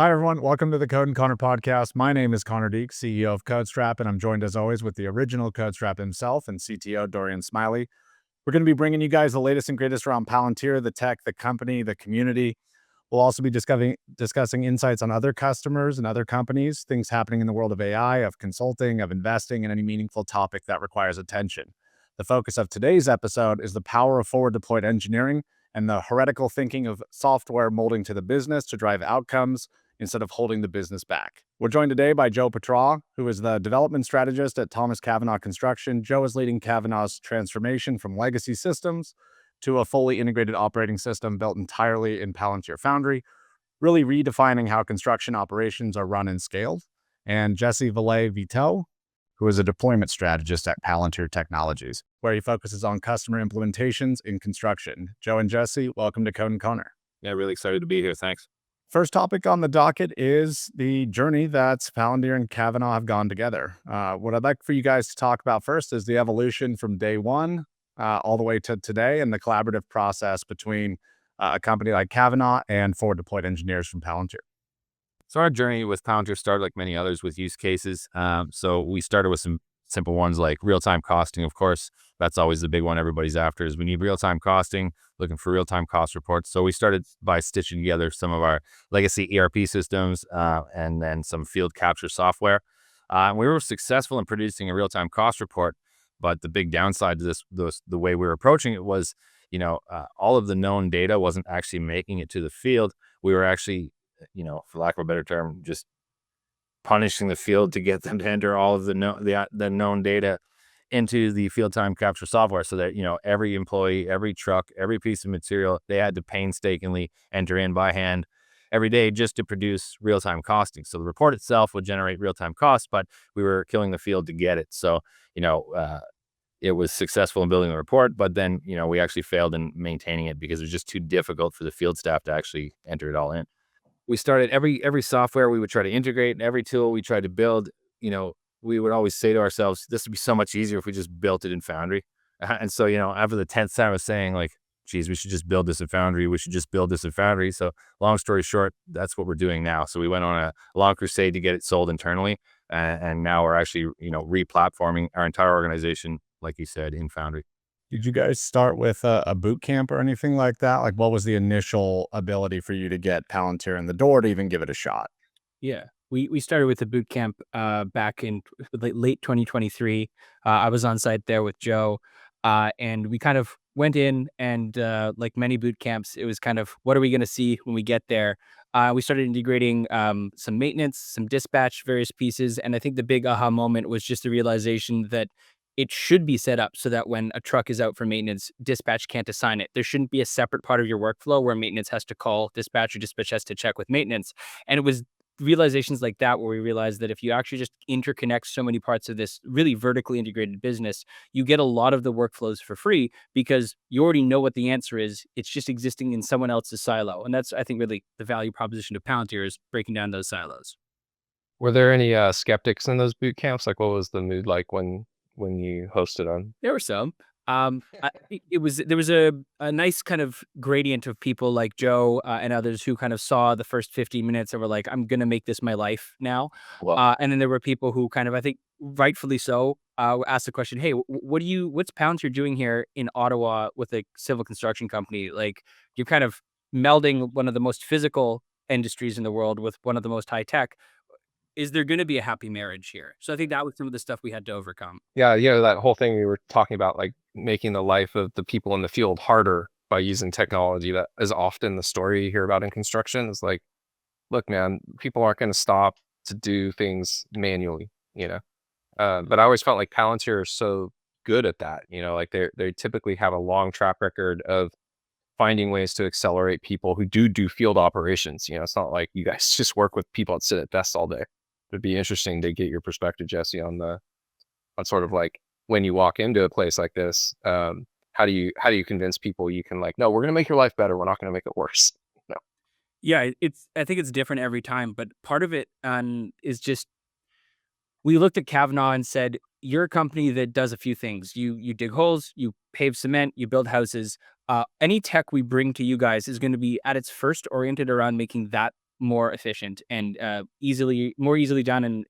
Hi, everyone. Welcome to the Code and Connor podcast. My name is Connor Deek, CEO of CodeStrap, and I'm joined as always with the original CodeStrap himself and CTO Dorian Smiley. We're going to be bringing you guys the latest and greatest around Palantir, the tech, the company, the community. We'll also be discussing insights on other customers and other companies, things happening in the world of AI, of consulting, of investing, and any meaningful topic that requires attention. The focus of today's episode is the power of forward deployed engineering and the heretical thinking of software molding to the business to drive outcomes instead of holding the business back. We're joined today by Joe Patrois, who is the development strategist at Thomas Cavanagh Construction. Joe is leading Cavanagh's transformation from legacy systems to a fully integrated operating system built entirely in Palantir Foundry, really redefining how construction operations are run and scaled. And Jesse Velay-Vitow, who is a deployment strategist at Palantir Technologies, where he focuses on customer implementations in construction. Joe and Jesse, welcome to Code and Connor. Yeah, really excited to be here. Thanks. First topic on the docket is the journey that Palantir and Cavanagh have gone together. What I'd like for you guys to talk about first is the evolution from day one all the way to today and the collaborative process between a company like Cavanagh and forward deployed engineers from Palantir. So our journey with Palantir started like many others with use cases. So we started with some simple ones like real-time costing. Of course, that's always the big one everybody's after is we need real-time costing, looking for real-time cost reports. So we started by stitching together some of our legacy ERP systems and then some field capture software. We were successful in producing a real-time cost report, but the big downside to the way we were approaching it was, all of the known data wasn't actually making it to the field. We were actually, for lack of a better term, just punishing the field to get them to enter all of the known data into the field time capture software so that, every employee, every truck, every piece of material, they had to painstakingly enter in by hand every day just to produce real-time costing. So the report itself would generate real-time costs, but we were killing the field to get it. So, it was successful in building the report, but then, we actually failed in maintaining it because it was just too difficult for the field staff to actually enter it all in. We started every software we would try to integrate, and every tool we tried to build, we would always say to ourselves, this would be so much easier if we just built it in Foundry. And so, after the 10th time I was saying like, geez, we should just build this in Foundry. We should just build this in Foundry. So long story short, that's what we're doing now. So we went on a long crusade to get it sold internally. And now we're actually, re-platforming our entire organization, like you said, in Foundry. Did you guys start with a boot camp or anything like that? Like, what was the initial ability for you to get Palantir in the door to even give it a shot? Yeah, we started with the boot camp back in late 2023. I was on site there with Joe, and we kind of went in and like many boot camps, it was kind of, what are we going to see when we get there? We started integrating some maintenance, some dispatch, various pieces. And I think the big aha moment was just the realization that it should be set up so that when a truck is out for maintenance, dispatch can't assign it. There shouldn't be a separate part of your workflow where maintenance has to call dispatch or dispatch has to check with maintenance. And it was realizations like that where we realized that if you actually just interconnect so many parts of this really vertically integrated business, you get a lot of the workflows for free because you already know what the answer is. It's just existing in someone else's silo. And that's, I think, really the value proposition of Palantir is breaking down those silos. Were there any skeptics in those boot camps? Like, what was the mood like when you hosted them? There were some. There was a nice kind of gradient of people like Joe and others who kind of saw the first 15 minutes and were like, I'm going to make this my life now. Well, And then there were people who kind of, I think rightfully so, asked the question, hey, what's Palantir doing here in Ottawa with a civil construction company? Like, you're kind of melding one of the most physical industries in the world with one of the most high tech. Is there going to be a happy marriage here? So I think that was some of the stuff we had to overcome. yeah, that whole thing we were talking about, like making the life of the people in the field harder by using technology. That is often the story you hear about in construction. Is like, look, man, people aren't going to stop to do things manually, But I always felt like Palantir is so good at that, like they typically have a long track record of finding ways to accelerate people who do field operations. It's not like you guys just work with people that sit at desks all day. It'd be interesting to get your perspective, Jesse, on sort of like when you walk into a place like this, how do you convince people you can like, no, we're going to make your life better. We're not going to make it worse. No. Yeah, I think it's different every time, but part of it is just, we looked at Cavanagh and said, you're a company that does a few things. You dig holes, you pave cement, you build houses. Any tech we bring to you guys is going to be at its first oriented around making that more efficient and more easily done and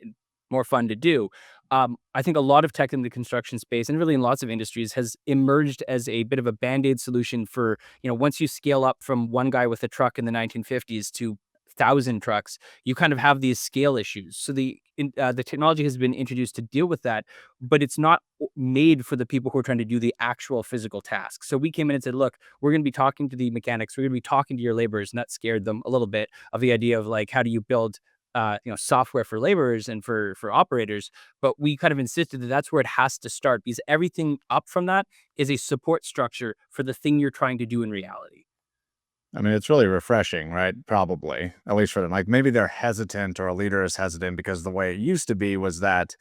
more fun to do. I think a lot of tech in the construction space and really in lots of industries has emerged as a bit of a band-aid solution for, once you scale up from one guy with a truck in the 1950s to 1,000 trucks, you kind of have these scale issues. So the technology has been introduced to deal with that, but it's not made for the people who are trying to do the actual physical task. So we came in and said, look, we're going to be talking to the mechanics, we're going to be talking to your laborers, and that scared them a little bit of the idea of like, how do you build software for laborers and for operators. But we kind of insisted that that's where it has to start, because everything up from that is a support structure for the thing you're trying to do in reality. I mean, it's really refreshing, right? Probably, at least for them. Like maybe they're hesitant or a leader is hesitant because the way it used to be was that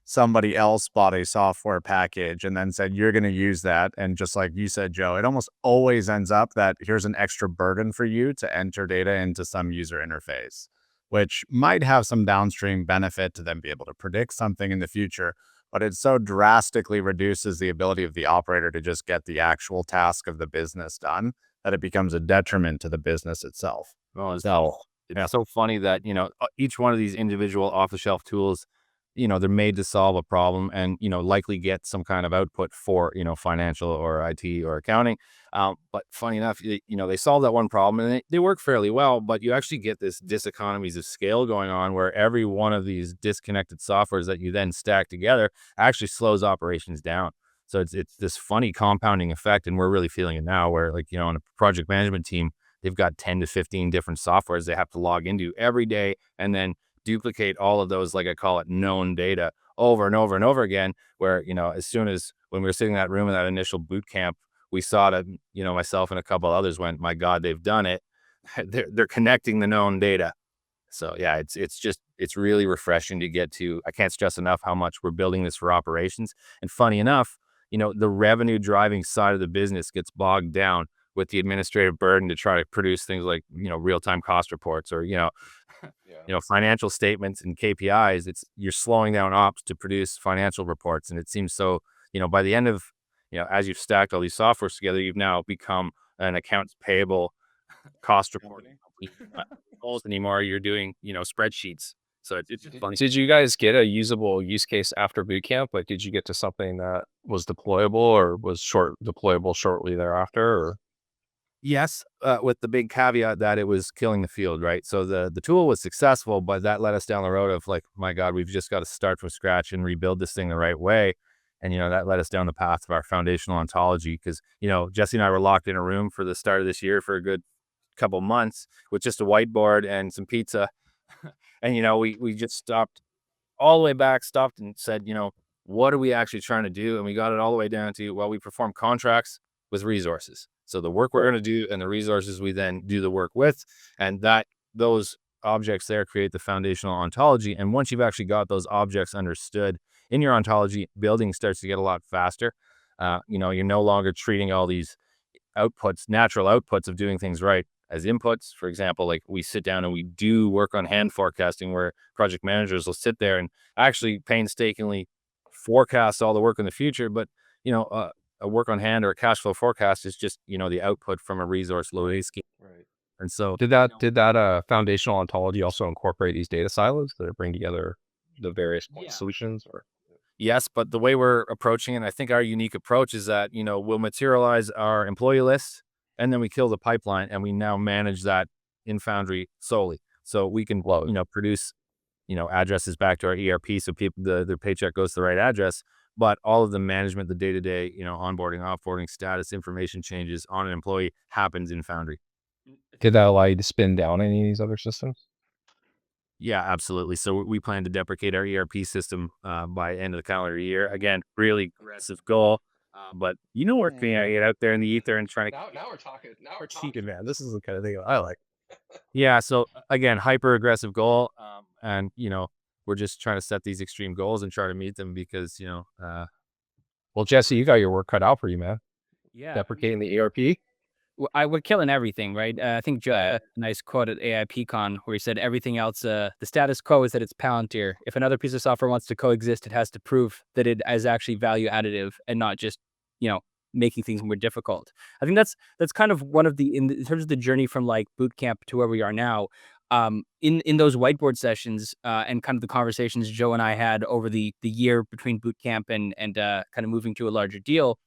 somebody else bought a software package and then said, you're going to use that. And just like you said, Joe, it almost always ends up that here's an extra burden for you to enter data into some user interface, which might have some downstream benefit to them be able to predict something in the future. But it so drastically reduces the ability of the operator to just get the actual task of the business done that it becomes a detriment to the business itself. Well, it's So, so funny that, each one of these individual off-the-shelf tools, they're made to solve a problem and, likely get some kind of output for, financial or IT or accounting. But funny enough, they solve that one problem and they work fairly well, but you actually get this diseconomies of scale going on where every one of these disconnected softwares that you then stack together actually slows operations down. So it's this funny compounding effect, and we're really feeling it now where, like, on a project management team, they've got 10 to 15 different softwares they have to log into every day and then duplicate all of those, like I call it, known data over and over and over again, where, as soon as when we were sitting in that room in that initial boot camp, we saw that, myself and a couple others went, my God, they've done it. They're connecting the known data. So yeah, it's really refreshing to get to. I can't stress enough how much we're building this for operations. And funny enough, the revenue driving side of the business gets bogged down with the administrative burden to try to produce things like, real-time cost reports or, financial statements and KPIs. You're slowing down ops to produce financial reports. And it seems so, by the end of, as you've stacked all these softwares together, you've now become an accounts payable cost reporting goals anymore. You're doing, spreadsheets. So it's just funny. Did you guys get a usable use case after boot camp? Like, did you get to something that was deployable or was deployable shortly thereafter? Or? Yes, with the big caveat that it was killing the field, right? So the tool was successful, but that led us down the road of like, my God, we've just got to start from scratch and rebuild this thing the right way. And, that led us down the path of our foundational ontology because, Jesse and I were locked in a room for the start of this year for a good couple months with just a whiteboard and some pizza. And, we just stopped all the way back, stopped and said, what are we actually trying to do? And we got it all the way down to, well, we perform contracts with resources. So the work we're going to do and the resources we then do the work with, and those objects there create the foundational ontology. And once you've actually got those objects understood in your ontology, building starts to get a lot faster. You're no longer treating all these outputs, natural outputs of doing things right, as inputs. For example, like we sit down and we do work on hand forecasting where project managers will sit there and actually painstakingly forecast all the work in the future. But, a work on hand or a cash flow forecast is just, the output from a resource loading scheme. Right. And so Did that foundational ontology also incorporate these data silos that bring together the various point solutions? Or? yes, but the way we're approaching it, I think our unique approach is that, we'll materialize our employee list and then we kill the pipeline and we now manage that in Foundry solely. So we can, produce, addresses back to our ERP so people, their paycheck goes to the right address. But all of the management, the day-to-day, onboarding, offboarding, status, information changes on an employee happens in Foundry. Did that allow you to spin down any of these other systems? Yeah, absolutely. So we plan to deprecate our ERP system by end of the calendar year. Again, really aggressive goal. But working out there in the ether and trying to Now we're talking. Now we're talking, man. This is the kind of thing I like. yeah. So again, hyper aggressive goal, and we're just trying to set these extreme goals and try to meet them because Well, Jesse, you got your work cut out for you, man. Yeah. Deprecating the ERP. We're killing everything, right? I think Joe had a nice quote at AIPCon where he said, everything else, the status quo is that it's Palantir. If another piece of software wants to coexist, it has to prove that it is actually value additive and not just, making things more difficult. I think that's kind of one of in terms of the journey from like boot camp to where we are now. In those whiteboard sessions and kind of the conversations Joe and I had over the year between boot camp and kind of moving to a larger deal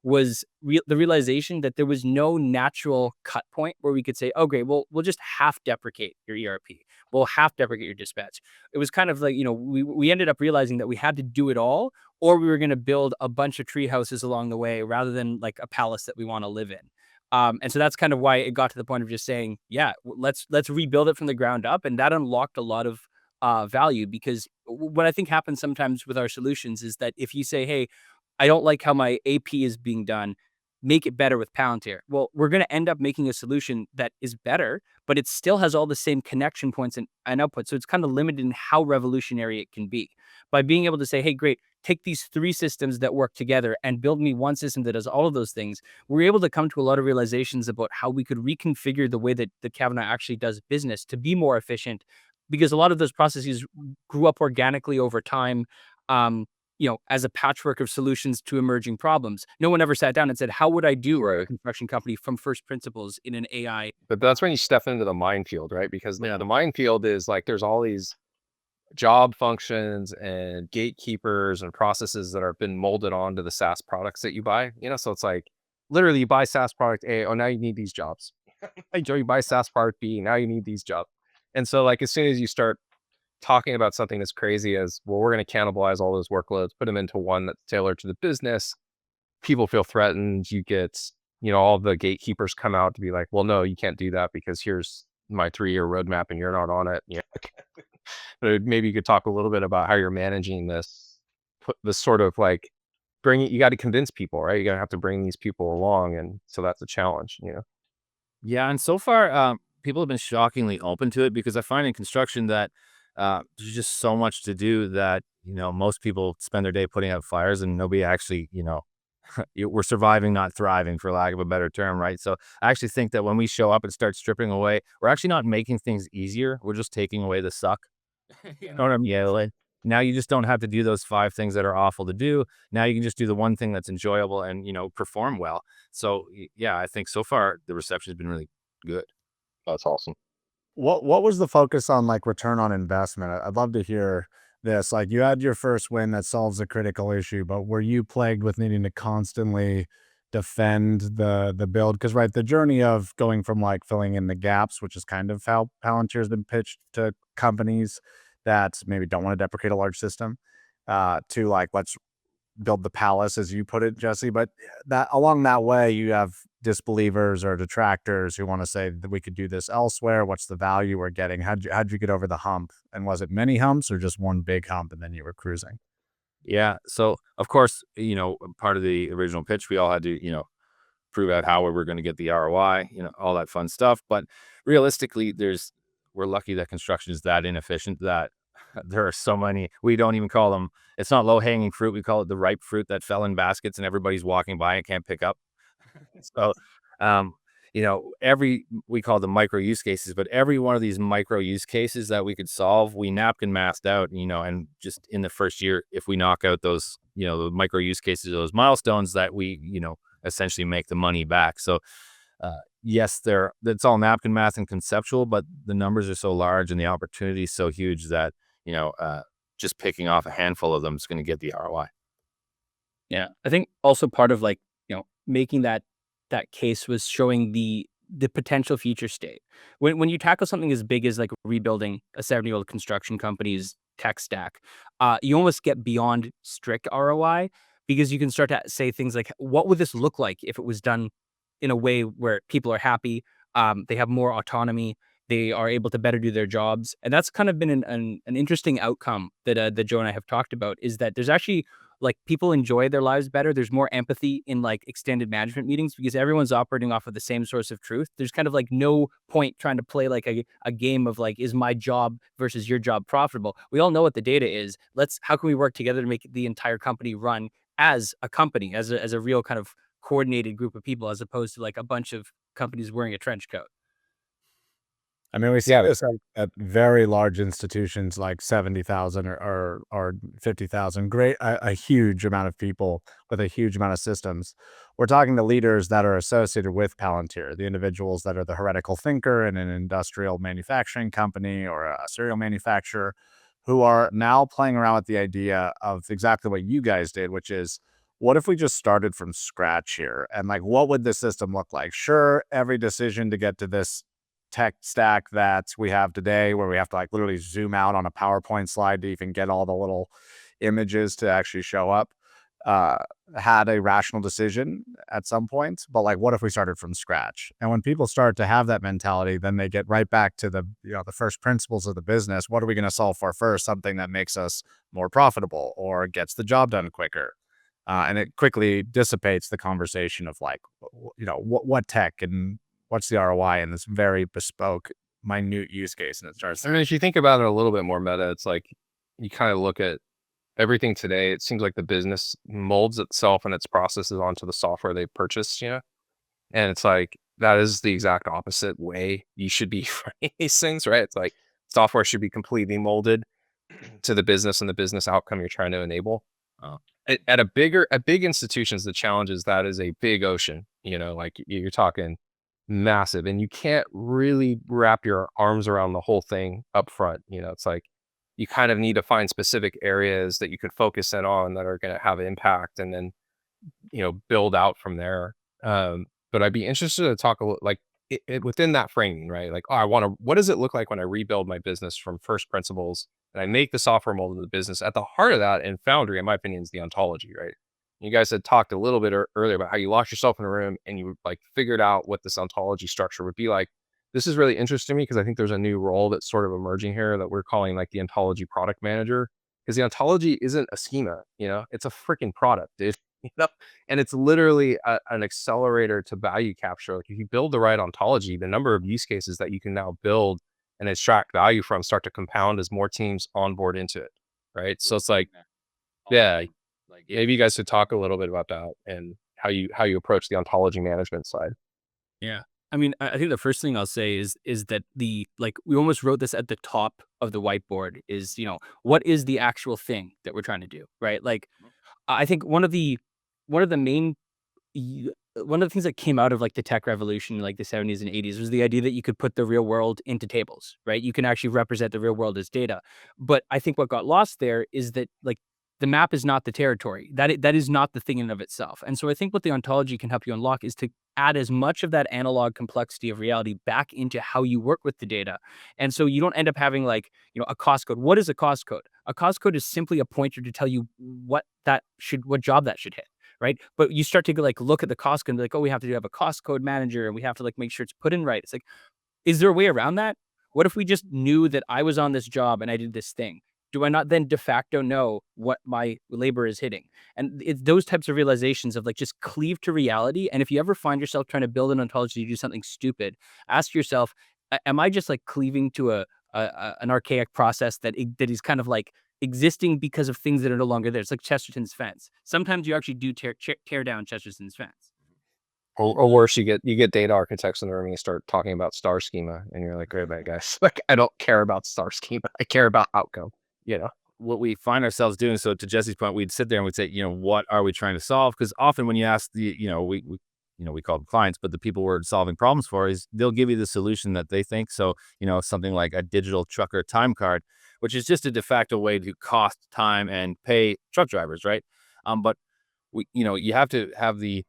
was the realization that there was no natural cut point where we could say, oh, great, well, we'll just half deprecate your ERP. We'll half deprecate your dispatch. It was kind of like, we ended up realizing that we had to do it all, or we were going to build a bunch of tree houses along the way rather than like a palace that we want to live in. And so that's kind of why it got to the point of just saying, yeah, let's rebuild it from the ground up. And that unlocked a lot of value, because what I think happens sometimes with our solutions is that if you say, hey, I don't like how my AP is being done, make it better with Palantir. Well, we're going to end up making a solution that is better, but it still has all the same connection points and output. So it's kind of limited in how revolutionary it can be. By being able to say, hey, great, take these three systems that work together and build me one system that does all of those things, we're able to come to a lot of realizations about how we could reconfigure the way that the Cavanagh actually does business to be more efficient, because a lot of those processes grew up organically over time. As a patchwork of solutions to emerging problems. No one ever sat down and said, how would I do a construction company from first principles in an AI? But that's when you step into the minefield, right? Because the minefield is like, there's all these job functions and gatekeepers and processes that have been molded onto the SaaS products that you buy, so it's like, literally you buy SaaS product A, oh, now you need these jobs. Or you buy SaaS product B, now you need these jobs. And so like, as soon as you start talking about something as crazy as, well, we're going to cannibalize all those workloads, put them into one that's tailored to the business, people feel threatened. You get, all the gatekeepers come out to be like, well, no, you can't do that because here's my 3-year roadmap and you're not on it. But maybe you could talk a little bit about how you're managing this sort of like you got to convince people, right? You got to have to bring these people along. And so that's a challenge, Yeah, and so far, people have been shockingly open to it, because I find in construction that there's just so much to do that, most people spend their day putting out fires and nobody actually, we're surviving, not thriving, for lack of a better term, right? So I actually think that when we show up and start stripping away, we're actually not making things easier. We're just taking away the suck. You know what I mean? Yeah, like, now you just don't have to do those 5 things that are awful to do. Now you can just do the one thing that's enjoyable and, perform well. So yeah, I think so far the reception has been really good. That's awesome. What was the focus on, like, return on investment? I'd love to hear this. Like, you had your first win that solves a critical issue, but were you plagued with needing to constantly defend the build? Because, right, the journey of going from, like, filling in the gaps, which is kind of how Palantir has been pitched to companies that maybe don't want to deprecate a large system, to, like, let's build the palace, as you put it, Jesse. But that along that way, you have disbelievers or detractors who want to say that we could do this elsewhere. What's the value we're getting? How'd you get over the hump? And was it many humps or just one big hump and then you were cruising? Yeah. So of course, part of the original pitch, we all had to, prove out how we were going to get the ROI, all that fun stuff. But realistically, we're lucky that construction is that inefficient that there are so many, we don't even call them, it's not low hanging fruit. We call it the ripe fruit that fell in baskets and everybody's walking by and can't pick up. So, um, we call them micro use cases, but every one of these micro use cases that we could solve, we napkin masked out, and just in the first year, if we knock out those, the micro use cases, those milestones, that we, essentially make the money back. So, yes, that's all napkin math and conceptual, but the numbers are so large and the opportunity is so huge that, just picking off a handful of them is going to get the ROI. Yeah. I think also part of like, making that case was showing the potential future state. When you tackle something as big as like rebuilding a 70-year-old construction company's tech stack, you almost get beyond strict ROI, because you can start to say things like, what would this look like if it was done in a way where people are happy, they have more autonomy, they are able to better do their jobs. And that's kind of been an interesting outcome that Joe and I have talked about, is that there's actually, like, people enjoy their lives better. There's more empathy in like extended management meetings because everyone's operating off of the same source of truth. There's kind of like no point trying to play like a game of like, is my job versus your job profitable? We all know what the data is. How can we work together to make the entire company run as a company, as a real kind of coordinated group of people, as opposed to like a bunch of companies wearing a trench coat? I mean, we see Yeah, this at very large institutions like 70,000 or 50,000. Great, a huge amount of people with a huge amount of systems. We're talking to leaders that are associated with Palantir, the individuals that are the heretical thinker in an industrial manufacturing company or a cereal manufacturer, who are now playing around with the idea of exactly what you guys did, which is, what if we just started from scratch here? And like, what would the system look like? Sure, every decision to get to this tech stack that we have today, where we have to like literally zoom out on a PowerPoint slide to even get all the little images to actually show up, uh, had a rational decision at some point. But like, what if we started from scratch? And when people start to have that mentality, then they get right back to the, the first principles of the business. What are we going to solve for first? Something that makes us more profitable or gets the job done quicker. And it quickly dissipates the conversation of like, what tech and what's the ROI in this very bespoke, minute use case. And it starts. I mean, if you think about it a little bit more meta, it's like you kind of look at everything today. It seems like the business molds itself and its processes onto the software they purchased, and it's like that is the exact opposite way you should be running these things, right? It's like software should be completely molded to the business and the business outcome you're trying to enable. At big institutions, the challenge is that is a big ocean, like you're talking massive, and you can't really wrap your arms around the whole thing up front. It's like you kind of need to find specific areas that you could focus in on that are going to have impact, and then build out from there. But I'd be interested to talk a little like within that framing, right? Like, what does it look like when I rebuild my business from first principles and I make the software mold of the business? At the heart of that, in Foundry, in my opinion, is the ontology, right? You guys had talked a little bit earlier about how you locked yourself in a room and you like figured out what this ontology structure would be like. This is really interesting to me because I think there's a new role that's sort of emerging here that we're calling like the ontology product manager. Because the ontology isn't a schema, it's a freaking product, dude. And it's literally an accelerator to value capture. Like if you build the right ontology, the number of use cases that you can now build and extract value from start to compound as more teams onboard into it, right? So it's like, yeah, maybe you guys could talk a little bit about that and how you approach the ontology management side. Yeah. I mean, I think the first thing I'll say is that we almost wrote this at the top of the whiteboard is, what is the actual thing that we're trying to do, right? Like, I think one of the main one of the things that came out of like the tech revolution in like the 70s and 80s was the idea that you could put the real world into tables, right? You can actually represent the real world as data. But I think what got lost there is that like the map is not the territory. That is not the thing in and of itself. And so I think what the ontology can help you unlock is to add as much of that analog complexity of reality back into how you work with the data. And so you don't end up having like, a cost code. What is a cost code? A cost code is simply a pointer to tell you what job that should hit. Right. But you start to like look at the cost code and be like, oh, we have to have a cost code manager and we have to like make sure it's put in right. It's like, is there a way around that? What if we just knew that I was on this job and I did this thing? Do I not then de facto know what my labor is hitting? And it's those types of realizations of like just cleave to reality. And if you ever find yourself trying to build an ontology to do something stupid, ask yourself, am I just like cleaving to an archaic process that is kind of like existing because of things that are no longer there? It's like Chesterton's fence. Sometimes you actually do tear down Chesterton's fence. Or worse, you get data architects in the room and you start talking about star schema and you're like, great, guys. Like, I don't care about star schema. I care about outcome, What we find ourselves doing. So to Jesse's point, we'd sit there and we'd say, what are we trying to solve? Because often when you ask we call them clients, but the people we're solving problems for is they'll give you the solution that they think. So, something like a digital trucker time card, which is just a de facto way to cost time and pay truck drivers. Right. But you have to have the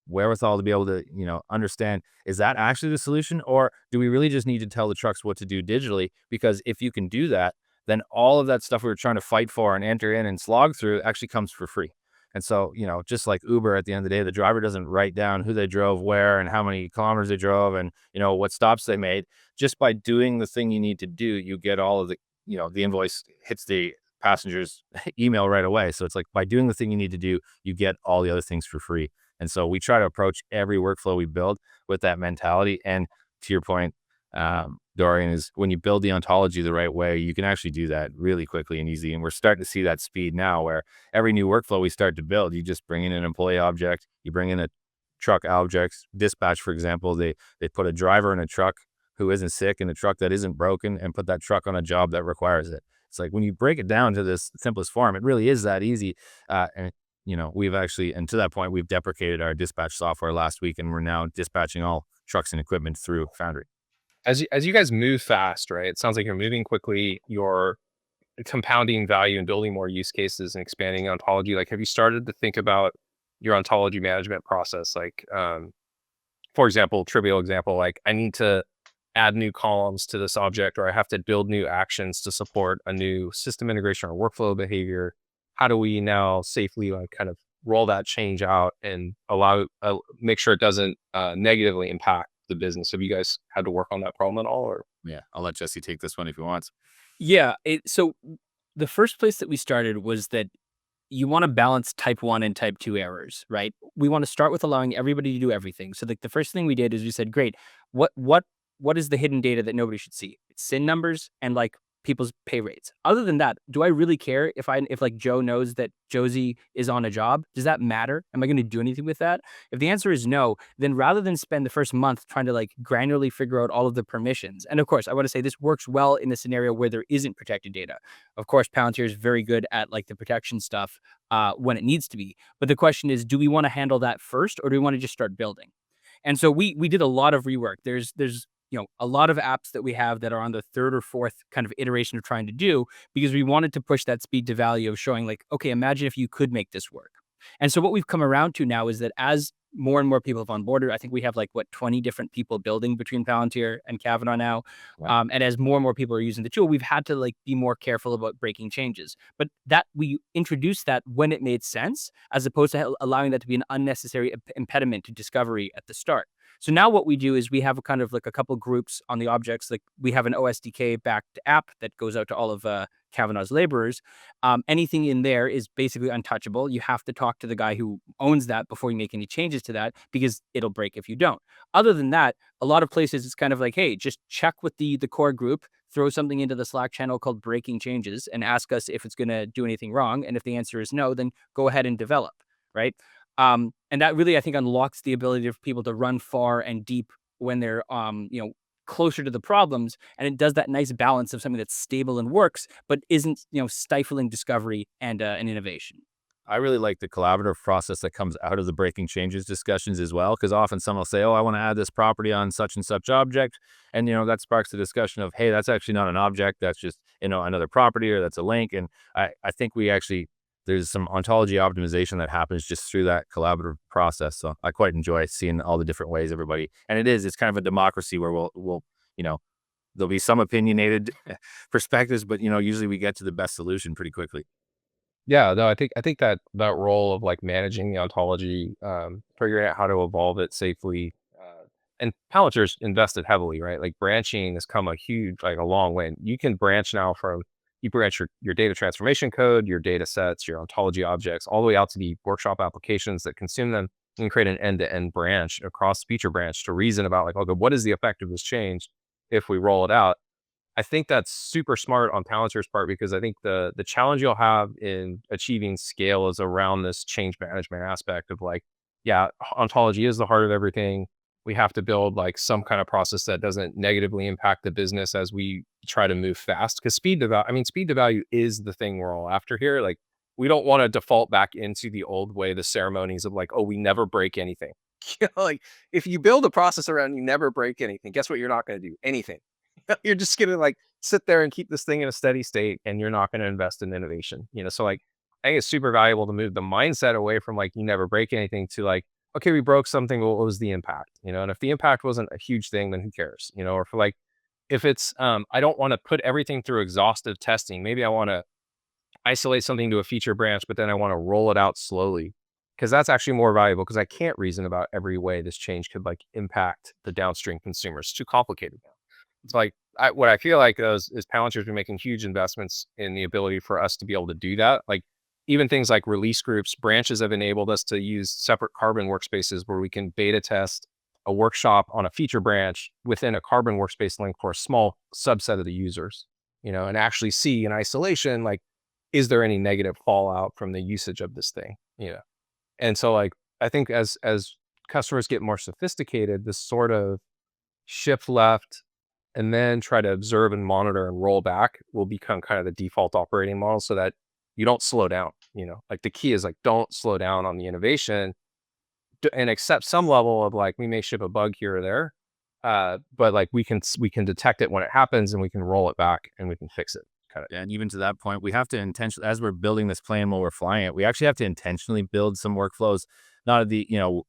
wherewithal to be able to, understand, is that actually the solution? Or do we really just need to tell the trucks what to do digitally? Because if you can do that, then all of that stuff we were trying to fight for and enter in and slog through actually comes for free. And so, just like Uber, at the end of the day, the driver doesn't write down who they drove where and how many kilometers they drove and, what stops they made. Just by doing the thing you need to do, you get all of the, the invoice hits the passenger's email right away. So it's like by doing the thing you need to do, you get all the other things for free. And so we try to approach every workflow we build with that mentality. And to your point, Dorian, is when you build the ontology the right way, you can actually do that really quickly and easy. And we're starting to see that speed now where every new workflow we start to build, you just bring in an employee object, you bring in a truck object. Dispatch, for example, they put a driver in a truck who isn't sick in a truck that isn't broken and put that truck on a job that requires it. It's like when you break it down to this simplest form, it really is that easy. And we've actually, and to that point, we've deprecated our dispatch software last week, and we're now dispatching all trucks and equipment through Foundry. As you guys move fast, right? It sounds like you're moving quickly. You're compounding value and building more use cases and expanding ontology. Like, have you started to think about your ontology management process? Like, for example, trivial example, like I need to add new columns to this object, or I have to build new actions to support a new system integration or workflow behavior. How do we now safely like kind of roll that change out and allow, make sure it doesn't negatively impact the business? Have you guys had to work on that problem at all? Or Yeah, I'll let Jesse take this one if he wants. Yeah. So the first place that we started was that you want to balance type 1 and type 2 errors, right? We want to start with allowing everybody to do everything. So like the first thing we did is we said, great, what is the hidden data that nobody should see? It's SIN numbers and like people's pay rates. Other than that, do I really care if like Joe knows that Josie is on a job? Does that matter? Am I going to do anything with that? If the answer is no, then rather than spend the first month trying to like granularly figure out all of the permissions, and of course, I want to say this works well in the scenario where there isn't protected data. Of course, Palantir is very good at like the protection stuff when it needs to be. But the question is, do we want to handle that first, or do we want to just start building? And so we did a lot of rework. There's a lot of apps that we have that are on the third or fourth kind of iteration of trying to do, because we wanted to push that speed to value of showing like, okay, imagine if you could make this work. And so what we've come around to now is that as more and more people have onboarded, I think we have like 20 different people building between Palantir and Cavanagh now. Wow. And as more and more people are using the tool, we've had to like be more careful about breaking changes. But that we introduced that when it made sense, as opposed to allowing that to be an unnecessary impediment to discovery at the start. So now what we do is we have a kind of like a couple groups on the objects. Like we have an OSDK backed app that goes out to all of Cavanagh's laborers. Anything in there is basically untouchable. You have to talk to the guy who owns that before you make any changes to that, because it'll break if you don't. Other than that, a lot of places it's kind of like, hey, just check with the core group, throw something into the Slack channel called breaking changes and ask us if it's going to do anything wrong. And if the answer is no, then go ahead and develop, right? And that really, I think, unlocks the ability for people to run far and deep when they're, closer to the problems. And it does that nice balance of something that's stable and works, but isn't, stifling discovery and innovation. I really like the collaborative process that comes out of the breaking changes discussions as well, because often someone will say, oh, I want to add this property on such and such object. And, that sparks the discussion of, hey, that's actually not an object. That's just, another property, or that's a link. And I think there's some ontology optimization that happens just through that collaborative process. So I quite enjoy seeing all the different ways everybody, and it's kind of a democracy where we'll there'll be some opinionated perspectives, but usually we get to the best solution pretty quickly. yeah, no, I think that role of like managing the ontology, figuring out how to evolve it safely, and Palantir's invested heavily, right? Like branching has come a long way. You can branch now you branch your data transformation code, your data sets, your ontology objects, all the way out to the workshop applications that consume them. You can create an end-to-end branch across feature branch to reason about like, okay, what is the effect of this change if we roll it out? I think that's super smart on Palantir's part, because I think the challenge you'll have in achieving scale is around this change management aspect of like, yeah, ontology is the heart of everything. We have to build like some kind of process that doesn't negatively impact the business as we try to move fast. Because speed to value is the thing we're all after here. Like, we don't want to default back into the old way, the ceremonies of like, oh, we never break anything. Like, if you build a process around you never break anything, guess what? You're not going to do anything. You're just going to like sit there and keep this thing in a steady state, and you're not going to invest in innovation. So like, I think it's super valuable to move the mindset away from like, you never break anything, to like, okay, we broke something. What was the impact? And if the impact wasn't a huge thing, then who cares? Or for like, if it's, I don't want to put everything through exhaustive testing. Maybe I want to isolate something to a feature branch, but then I want to roll it out slowly, because that's actually more valuable, because I can't reason about every way this change could like impact the downstream consumers. It's too complicated now. It's like, what I feel like is Palantir's been making huge investments in the ability for us to be able to do that. Like, even things like release groups, branches have enabled us to use separate Carbon workspaces where we can beta test a workshop on a feature branch within a Carbon workspace link for a small subset of the users, and actually see in isolation, like, is there any negative fallout from the usage of this thing? And so like, I think as customers get more sophisticated, this sort of shift left, and then try to observe and monitor and roll back will become kind of the default operating model, so that you don't slow down. Like the key is like, don't slow down on the innovation, and accept some level of like, we may ship a bug here or there, but like we can detect it when it happens, and we can roll it back and we can fix it. And even to that point, we have to intentionally, as we're building this plane while we're flying it, we actually have to intentionally build some workflows. Not the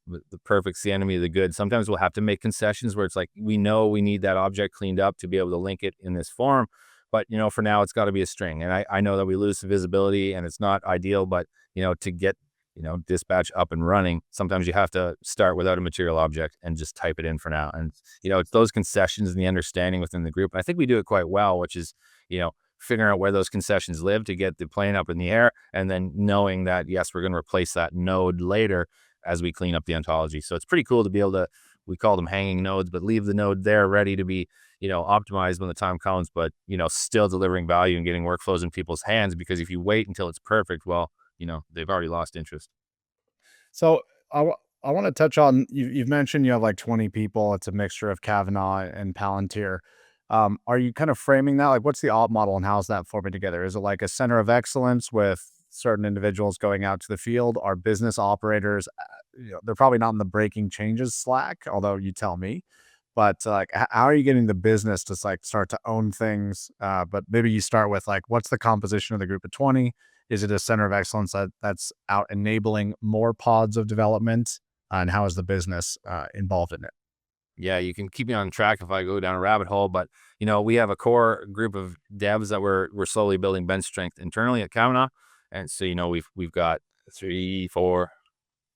perfect's the enemy of the good. Sometimes we'll have to make concessions where it's like, we know we need that object cleaned up to be able to link it in this form, but for now it's got to be a string. And I know that we lose the visibility and it's not ideal, but to get dispatch up and running, sometimes you have to start without a material object and just type it in for now. And it's those concessions and the understanding within the group. I think we do it quite well, which is figuring out where those concessions live to get the plane up in the air, and then knowing that, yes, we're going to replace that node later as we clean up the ontology. So it's pretty cool to be able to, we call them hanging nodes, but leave the node there ready to be, optimized when the time comes, but, still delivering value and getting workflows in people's hands, because if you wait until it's perfect, well, they've already lost interest. So I want to touch on, you've mentioned you have like 20 people. It's a mixture of Cavanagh and Palantir. Are you kind of framing that? Like, what's the op model and how's that forming together? Is it like a center of excellence with certain individuals going out to the field? Are business operators, they're probably not in the breaking changes Slack, although you tell me, but like, how are you getting the business to like start to own things? But maybe you start with like, what's the composition of the group of 20? Is it a center of excellence that's out enabling more pods of development? And how is the business involved in it? Yeah, you can keep me on track if I go down a rabbit hole, but we have a core group of devs that we're slowly building bench strength internally at Cavanagh. And so we've got 3, 4,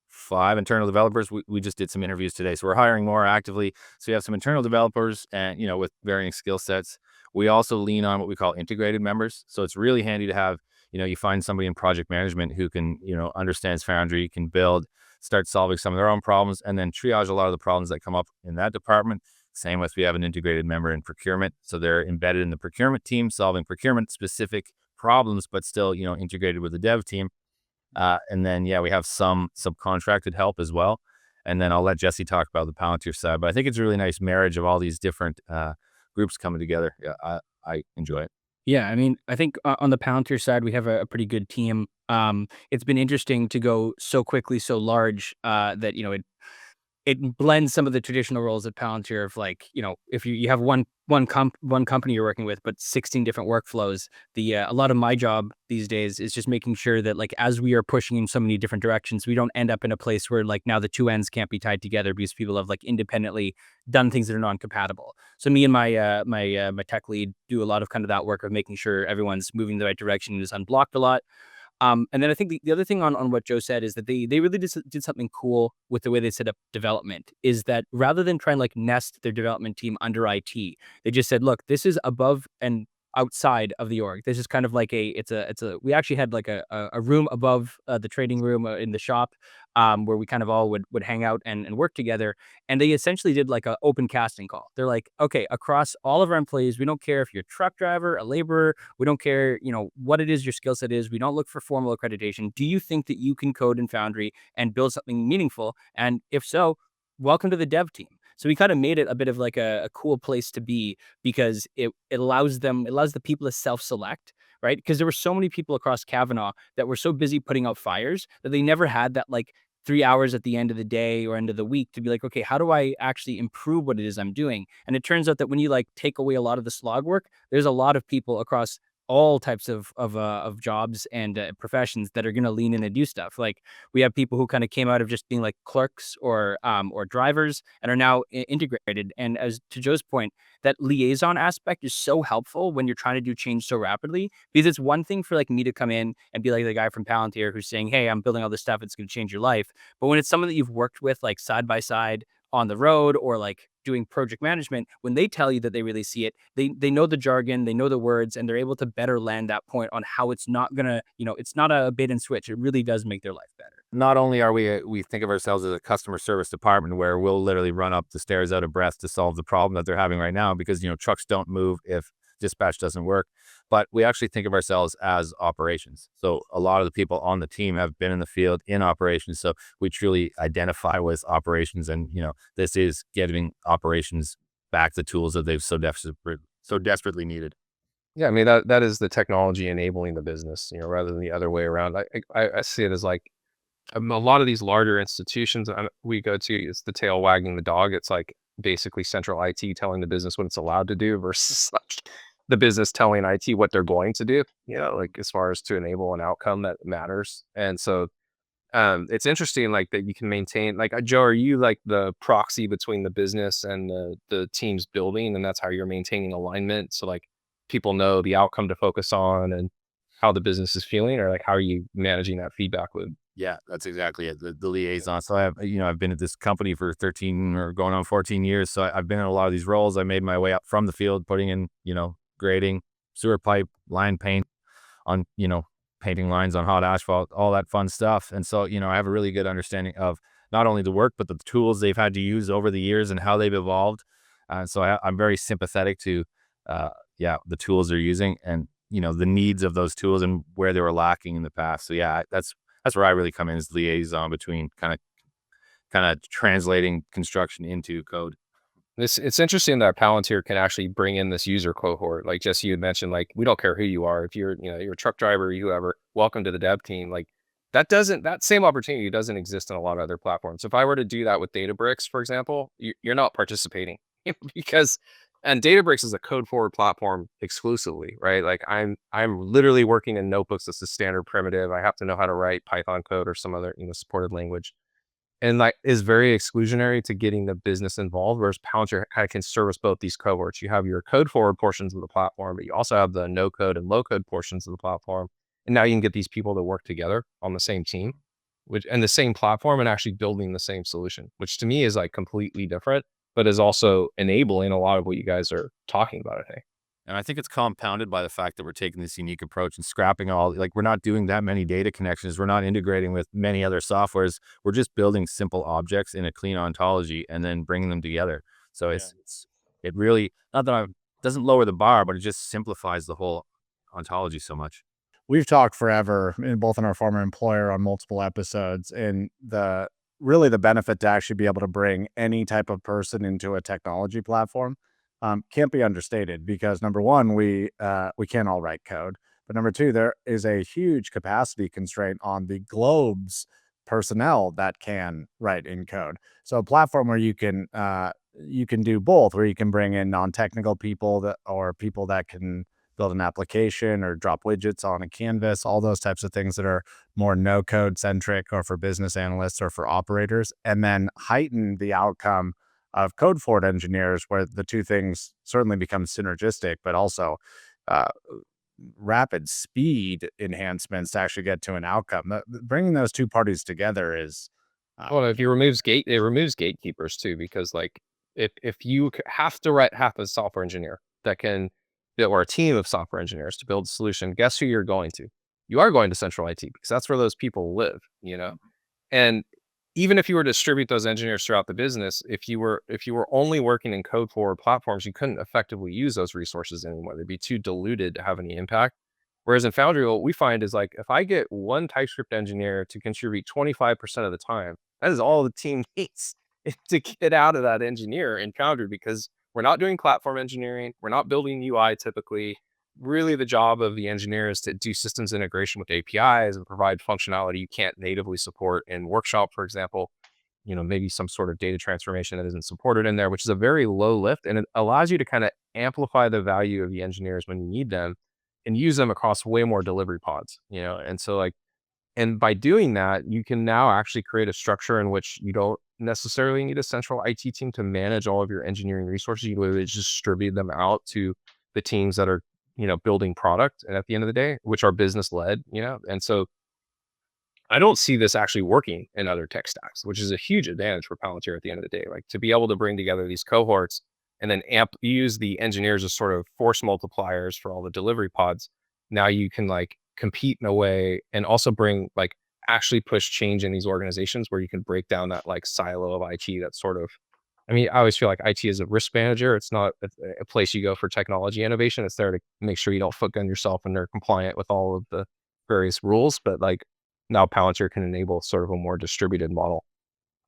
5 internal developers. We just did some interviews today, so we're hiring more actively. So we have some internal developers, and with varying skill sets. We also lean on what we call integrated members. So it's really handy to have, you find somebody in project management who can understands Foundry, can build, start solving some of their own problems, and then triage a lot of the problems that come up in that department. Same with, we have an integrated member in procurement. So they're embedded in the procurement team, solving procurement specific problems, but still, integrated with the dev team. And then, we have some subcontracted help as well. And then I'll let Jesse talk about the Palantir side, but I think it's a really nice marriage of all these different groups coming together. Yeah, I enjoy it. Yeah, I mean, I think on the Palantir side, we have a pretty good team. It's been interesting to go so quickly, so large, that it blends some of the traditional roles at Palantir of like, if you have one company you're working with, but 16 different workflows. A lot of my job these days is just making sure that like, as we are pushing in so many different directions, we don't end up in a place where like now the two ends can't be tied together because people have like independently done things that are non-compatible. So me and my my tech lead do a lot of kind of that work of making sure everyone's moving the right direction and is unblocked a lot. And then I think the other thing on what Joe said is that they really did something cool with the way they set up development, is that rather than try and like nest their development team under IT, they just said, look, this is above and outside of the org. This is kind of like we actually had like a room above the trading room in the shop, where we kind of all would hang out and work together. And they essentially did like an open casting call. They're like, okay, across all of our employees, we don't care if you're a truck driver, a laborer, we don't care, what it is your skill set is. We don't look for formal accreditation. Do you think that you can code in Foundry and build something meaningful? And if so, welcome to the dev team. So we kind of made it a bit of like a cool place to be, because it allows the people to self-select, right? Because there were so many people across Cavanagh that were so busy putting out fires that they never had that like 3 hours at the end of the day or end of the week to be like, okay, how do I actually improve what it is I'm doing? And it turns out that when you like take away a lot of the slog work, there's a lot of people across all types of jobs and professions that are going to lean in and do stuff. Like we have people who kind of came out of just being like clerks or drivers and are now integrated. And as to Joe's point, that liaison aspect is so helpful when you're trying to do change so rapidly, because it's one thing for like me to come in and be like the guy from Palantir who's saying, hey, I'm building all this stuff, it's going to change your life. But when it's someone that you've worked with like side by side on the road or like doing project management, when they tell you that they really see it, they know the jargon, they know the words, and they're able to better land that point on how it's not gonna, it's not a bait and switch. It really does make their life better. Not only are we think of ourselves as a customer service department where we'll literally run up the stairs out of breath to solve the problem that they're having right now, because trucks don't move if dispatch doesn't work, but we actually think of ourselves as operations. So a lot of the people on the team have been in the field in operations. So we truly identify with operations, and this is getting operations back the tools that they've so desperately needed. Yeah, I mean that is the technology enabling the business, rather than the other way around. I see it as like a lot of these larger institutions we go to, it's the tail wagging the dog. It's like basically central IT telling the business what it's allowed to do versus like the business telling IT what they're going to do. Like as far as to enable an outcome that matters. And so it's interesting, like that you can maintain, like Joe, are you like the proxy between the business and the team's building, and that's how you're maintaining alignment? So like people know the outcome to focus on and how the business is feeling, or like how are you managing that feedback loop? Yeah, that's exactly it. The liaison. So I've been at this company for 13 or going on 14 years. So I've been in a lot of these roles. I made my way up from the field, putting in, grading, sewer pipe, line paint on, painting lines on hot asphalt, all that fun stuff. And so, I have a really good understanding of not only the work, but the tools they've had to use over the years and how they've evolved. So I'm very sympathetic to, the tools they're using and, the needs of those tools and where they were lacking in the past. So yeah, that's where I really come in as liaison between kind of translating construction into code. It's interesting that Palantir can actually bring in this user cohort. Like Jesse, you had mentioned, like, we don't care who you are. If you're a truck driver, whoever, welcome to the dev team. Like that same opportunity doesn't exist in a lot of other platforms. If I were to do that with Databricks, for example, you're not participating because, and Databricks is a code forward platform exclusively, right? Like I'm literally working in notebooks. That's the standard primitive. I have to know how to write Python code or some other, supported language. And like is very exclusionary to getting the business involved, whereas Palantir kind of can service both these cohorts. You have your code forward portions of the platform, but you also have the no code and low code portions of the platform. And now you can get these people to work together on the same team, and the same platform, and actually building the same solution, which to me is like completely different, but is also enabling a lot of what you guys are talking about, I think. And I think it's compounded by the fact that we're taking this unique approach and scrapping we're not doing that many data connections. We're not integrating with many other softwares. We're just building simple objects in a clean ontology and then bringing them together. So it really, not that doesn't lower the bar, but it just simplifies the whole ontology so much. We've talked forever, both in our former employer on multiple episodes, and the benefit to actually be able to bring any type of person into a technology platform can't be understated, because number one, we can't all write code, but number two, there is a huge capacity constraint on the globe's personnel that can write in code. So a platform where you can do both, where you can bring in non-technical people or people that can build an application or drop widgets on a canvas, all those types of things that are more no code centric or for business analysts or for operators, and then heighten the outcome of code forward engineers, where the two things certainly become synergistic, but also rapid speed enhancements to actually get to an outcome. Bringing those two parties together is Well, if you it removes gatekeepers too, because like if you have to have a software engineer or a team of software engineers to build a solution, guess who you're going to? You are going to central IT, because that's where those people live, And even if you were to distribute those engineers throughout the business, if you were only working in code forward platforms, you couldn't effectively use those resources anymore. They'd be too diluted to have any impact. Whereas in Foundry, what we find is like, if I get one TypeScript engineer to contribute 25% of the time, that is all the team needs to get out of that engineer in Foundry, because we're not doing platform engineering. We're not building UI typically. Really, the job of the engineer is to do systems integration with APIs and provide functionality you can't natively support in Workshop, for example. Maybe some sort of data transformation that isn't supported in there, which is a very low lift. And it allows you to kind of amplify the value of the engineers when you need them and use them across way more delivery pods, And so like, and by doing that, you can now actually create a structure in which you don't necessarily need a central IT team to manage all of your engineering resources. You literally just distribute them out to the teams that are, building product, and at the end of the day, which are business led, And so I don't see this actually working in other tech stacks, which is a huge advantage for Palantir at the end of the day, like to be able to bring together these cohorts and then use the engineers as sort of force multipliers for all the delivery pods. Now you can like compete in a way and also bring like actually push change in these organizations, where you can break down that like silo of IT that's sort of, I always feel like IT is a risk manager. It's not a place you go for technology innovation. It's there to make sure you don't foot gun yourself and they're compliant with all of the various rules. But like now Palantir can enable sort of a more distributed model.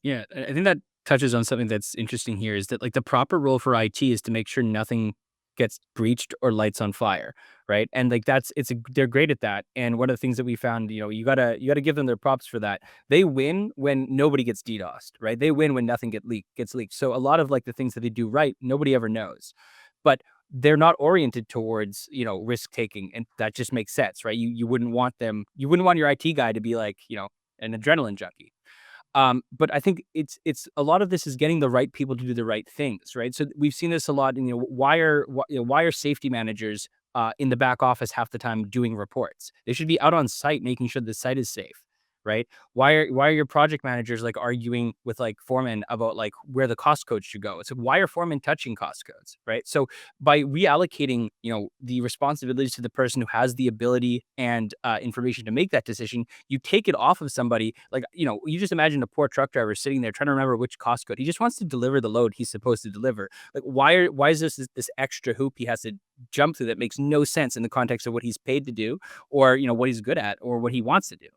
Yeah, I think that touches on something that's interesting here is that like the proper role for IT is to make sure nothing gets breached or lights on fire, right? And like they're great at that. And one of the things that we found, you gotta give them their props for that. They win when nobody gets DDoSed, right? They win when nothing gets leaked. So a lot of like the things that they do right, nobody ever knows. But they're not oriented towards, risk taking, and that just makes sense, right? You wouldn't want your IT guy to be like, an adrenaline junkie. But I think it's a lot of this is getting the right people to do the right things, right? So we've seen this a lot. And why are safety managers in the back office half the time doing reports? They should be out on site making sure the site is safe, right? Why are your project managers like arguing with like foremen about like where the cost codes should go? It's like, why are foremen touching cost codes, right? So by reallocating the responsibilities to the person who has the ability and information to make that decision, you take it off of somebody. Like you just imagine a poor truck driver sitting there trying to remember which cost code. He just wants to deliver the load he's supposed to deliver. Like why is this extra hoop he has to jump through that makes no sense in the context of what he's paid to do, or what he's good at, or what he wants to do?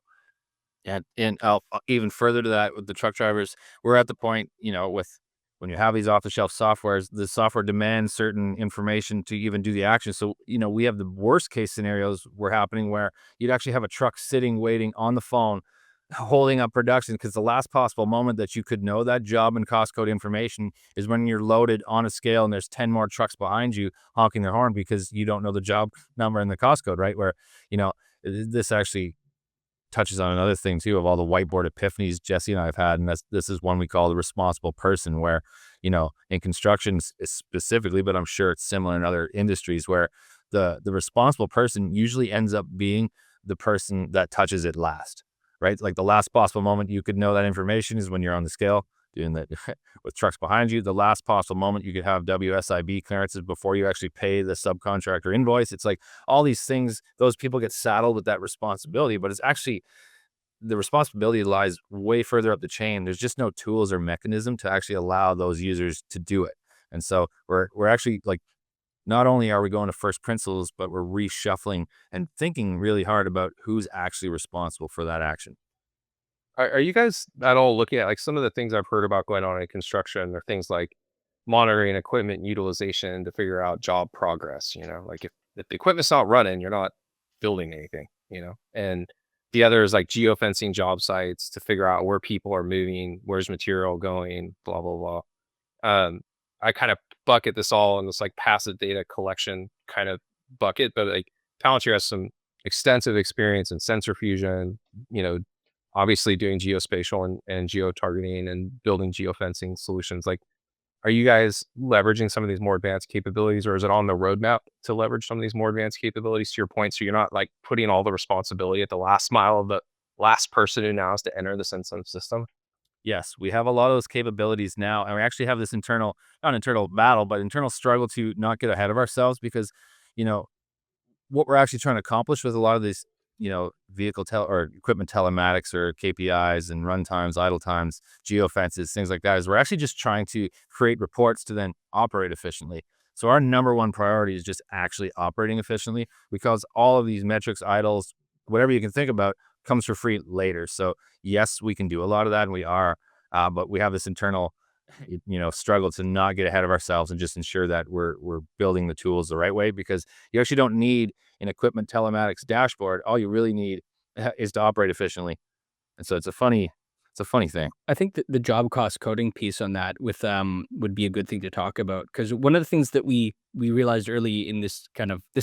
And I'll even further to that with the truck drivers, we're at the point, with when you have these off-the-shelf softwares, the software demands certain information to even do the action. So, we have the worst case scenarios were happening where you'd actually have a truck sitting, waiting on the phone, holding up production, because the last possible moment that you could know that job and cost code information is when you're loaded on a scale and there's 10 more trucks behind you honking their horn because you don't know the job number and the cost code, right? Where, this actually touches on another thing too, of all the whiteboard epiphanies Jesse and I have had. And this is one we call the responsible person, where, in construction specifically, but I'm sure it's similar in other industries, where the responsible person usually ends up being the person that touches it last, right? Like the last possible moment you could know that information is when you're on the scale doing that with trucks behind you. The last possible moment you could have WSIB clearances before you actually pay the subcontractor invoice. It's like all these things, those people get saddled with that responsibility, but it's actually the responsibility lies way further up the chain. There's just no tools or mechanism to actually allow those users to do it. And so we're actually like, not only are we going to first principles, but we're reshuffling and thinking really hard about who's actually responsible for that action. Are you guys at all looking at like some of the things I've heard about going on in construction are things like monitoring equipment utilization to figure out job progress, like if the equipment's not running, you're not building anything, and the other is like geofencing job sites to figure out where people are moving, where's material going, blah, blah, blah. I kind of bucket this all in this like passive data collection kind of bucket, but like Palantir has some extensive experience in sensor fusion, obviously doing geospatial and geo-targeting and building geofencing solutions. Like, are you guys leveraging some of these more advanced capabilities, or is it on the roadmap to leverage some of these more advanced capabilities, to your point? So you're not like putting all the responsibility at the last mile of the last person who now has to enter this incentive system? Yes, we have a lot of those capabilities now, and we actually have this not internal battle, but internal struggle to not get ahead of ourselves, because, what we're actually trying to accomplish with a lot of these, vehicle or equipment telematics or KPIs and run times, idle times, geofences, things like that, is we're actually just trying to create reports to then operate efficiently. So our number one priority is just actually operating efficiently, because all of these metrics, idles, whatever you can think about, comes for free later. So yes, we can do a lot of that, and we are, but we have this internal struggle to not get ahead of ourselves and just ensure that we're building the tools the right way, because you actually don't need an equipment telematics dashboard. All you really need is to operate efficiently. And so it's a funny thing. I think that the job cost coding piece on that with would be a good thing to talk about, because one of the things that we realized early in this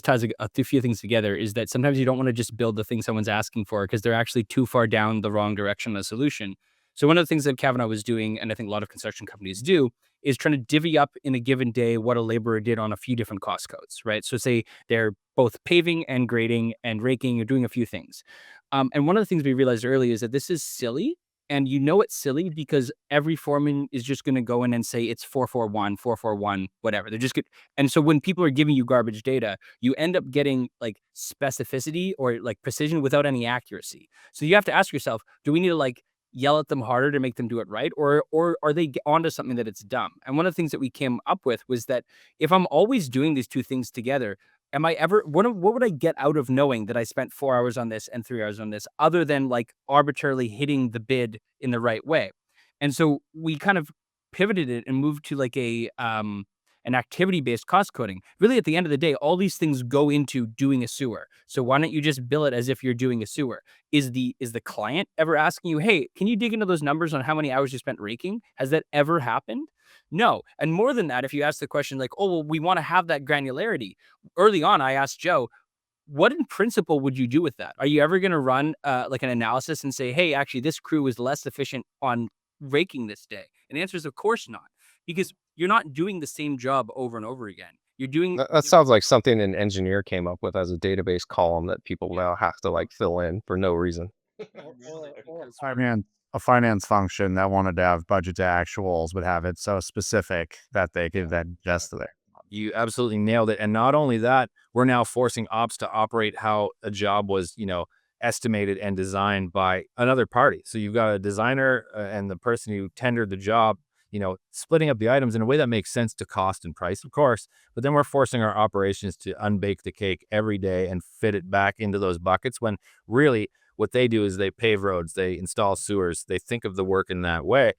ties a few things together, is that sometimes you don't want to just build the thing someone's asking for, because they're actually too far down the wrong direction of the solution. So one of the things that Cavanagh was doing, and I think a lot of construction companies do, is trying to divvy up in a given day what a laborer did on a few different cost codes, right? So say they're both paving and grading and raking, or doing a few things. And one of the things we realized early is that this is silly. And it's silly because every foreman is just going to go in and say it's 441, 441, whatever. They're just good. And so when people are giving you garbage data, you end up getting like specificity or like precision without any accuracy. So you have to ask yourself, do we need to like yell at them harder to make them do it right? Or are they onto something that it's dumb? And one of the things that we came up with was that if I'm always doing these two things together, am I ever, what would I get out of knowing that I spent 4 hours on this and 3 hours on this, other than like arbitrarily hitting the bid in the right way? And so we kind of pivoted it and moved to like an activity-based cost coding. Really, at the end of the day, all these things go into doing a sewer. So why don't you just bill it as if you're doing a sewer? Is the client ever asking you, hey, can you dig into those numbers on how many hours you spent raking? Has that ever happened? No. And more than that, if you ask the question like, oh, well, we want to have that granularity. Early on, I asked Joe, what in principle would you do with that? Are you ever going to run like an analysis and say, hey, actually, this crew was less efficient on raking this day? And the answer is, of course not, because you're not doing the same job over and over again. You're doing That sounds like something an engineer came up with as a database column that people now have to like fill in for no reason. A finance function that wanted to have budget to actuals would have it so specific that they could then just there. You absolutely nailed it. And not only that, we're now forcing ops to operate how a job was, estimated and designed by another party. So you've got a designer and the person who tendered the job, splitting up the items in a way that makes sense to cost and price, of course. But then we're forcing our operations to unbake the cake every day and fit it back into those buckets when really what they do is they pave roads, they install sewers, they think of the work in that way.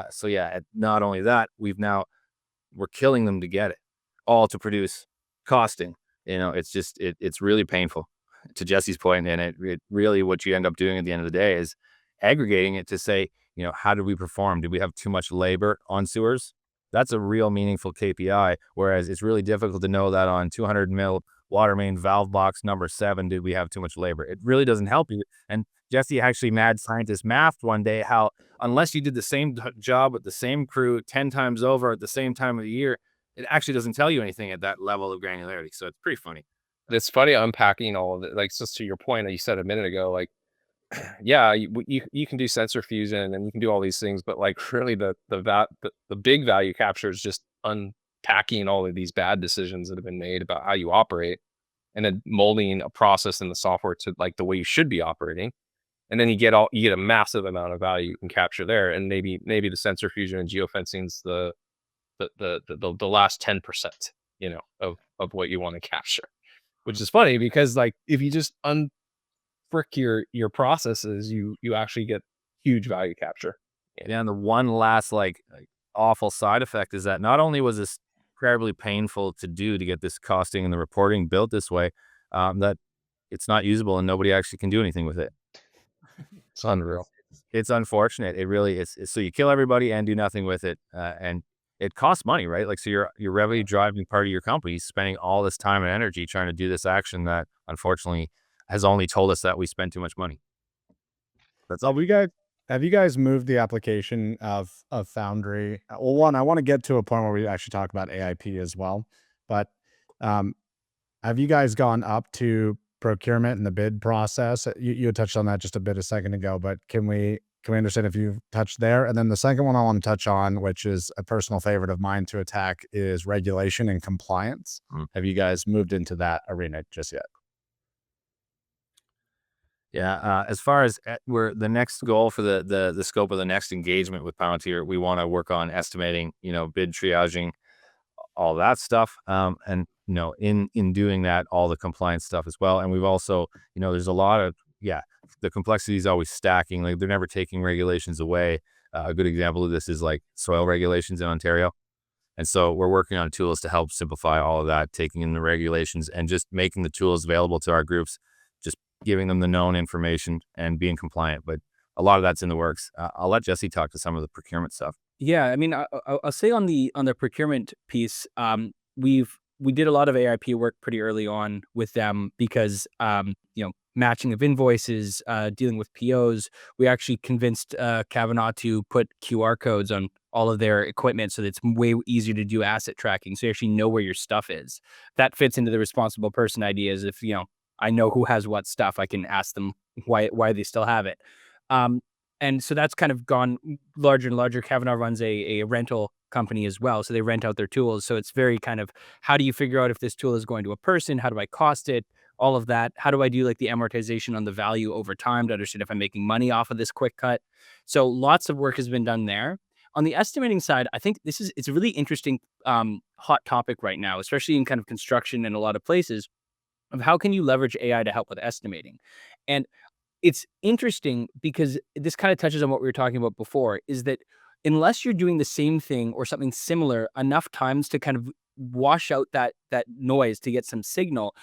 So yeah, not only that, we're killing them to get it, all to produce costing. It's really painful, to Jesse's point, and it really, what you end up doing at the end of the day is aggregating it to say, how did we perform? Did we have too much labor on sewers? That's a real meaningful KPI, whereas it's really difficult to know that on 200 mil water main valve box number 7, did we have too much labor? It really doesn't help you. And Jesse, actually mad scientist, mathed one day how unless you did the same job with the same crew 10 times over at the same time of the year, it actually doesn't tell you anything at that level of granularity. So it's pretty funny. It's funny unpacking all of it. Like, just to your point that you said a minute ago, like, yeah, you can do sensor fusion and you can do all these things, but like really the big value capture is just unpacking all of these bad decisions that have been made about how you operate, and then molding a process in the software to like the way you should be operating. And then you get a massive amount of value you can capture there. And maybe the sensor fusion and geofencing's the last 10%, of what you want to capture, which is funny because like if you just frick your processes, you actually get huge value capture. Yeah, and the one last like awful side effect is that not only was this incredibly painful to do to get this costing and the reporting built this way, that it's not usable and nobody actually can do anything with it. It's unreal. It's unfortunate. It really is. So you kill everybody and do nothing with it, and it costs money, right? Like, so your revenue driving part of your company is spending all this time and energy trying to do this action that unfortunately has only told us that we spend too much money. That's all. Have you guys moved the application of Foundry? Well, one, I want to get to a point where we actually talk about AIP as well, but have you guys gone up to procurement and the bid process? You had touched on that just a second ago, but can we understand if you've touched there? And then the second one I want to touch on, which is a personal favorite of mine to attack, is regulation and compliance. Have you guys moved into that arena just yet? Yeah, as far as the next goal for the scope of the next engagement with Palantir, we want to work on estimating, bid triaging, all that stuff, and in doing that, all the compliance stuff as well. And we've also, there's a lot of the complexity is always stacking. Like, they're never taking regulations away. A good example of this is like soil regulations in Ontario, and so we're working on tools to help simplify all of that, taking in the regulations and just making the tools available to our groups, giving them the known information and being compliant. But a lot of that's in the works. I'll let Jesse talk to some of the procurement stuff. Yeah, I mean, I'll say on the procurement piece, we did a lot of AIP work pretty early on with them because matching of invoices, dealing with POs. We actually convinced Cavanagh to put QR codes on all of their equipment so that it's way easier to do asset tracking, so you actually know where your stuff is. That fits into the responsible person ideas. If I know who has what stuff, I can ask them why they still have it. And so that's kind of gone larger and larger. Cavanagh runs a rental company as well, so they rent out their tools. So it's very kind of, how do you figure out if this tool is going to a person? How do I cost it? All of that. How do I do like the amortization on the value over time to understand if I'm making money off of this quick cut? So lots of work has been done there. On the estimating side, I think it's a really interesting hot topic right now, especially in kind of construction and a lot of places, of how can you leverage AI to help with estimating. And it's interesting because this kind of touches on what we were talking about before, is that unless you're doing the same thing or something similar enough times to kind of wash out that noise to get some signal,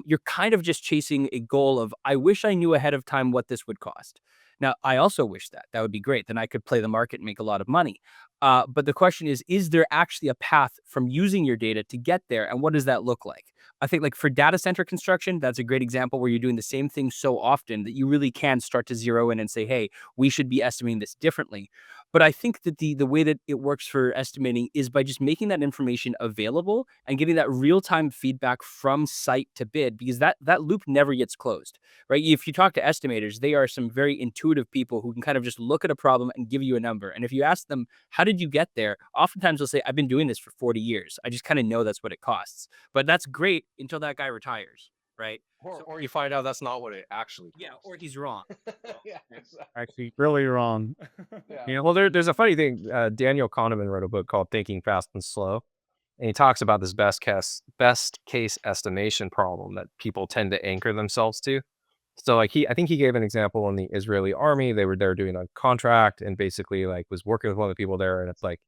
you're kind of just chasing a goal of, I wish I knew ahead of time what this would cost. Now, I also wish that would be great. Then I could play the market and make a lot of money. But the question is there actually a path from using your data to get there? And what does that look like? I think like for data center construction, that's a great example where you're doing the same thing so often that you really can start to zero in and say, hey, we should be estimating this differently. But I think that the way that it works for estimating is by just making that information available and getting that real-time feedback from site to bid, because that loop never gets closed, right? If you talk to estimators, they are some very intuitive people who can kind of just look at a problem and give you a number. And if you ask them, how did you get there? Oftentimes they'll say, I've been doing this for 40 years. I just kind of know that's what it costs. But that's great until that guy retires, right? Or you find out that's not what it actually Yeah, costs. or he's wrong. Yeah, exactly. Actually, really wrong. Yeah. Well, there's a funny thing. Daniel Kahneman wrote a book called Thinking Fast and Slow, and he talks about this best case estimation problem that people tend to anchor themselves to. So like I think he gave an example in the Israeli army. They were there doing a contract and basically like was working with one of the people there, and it's like,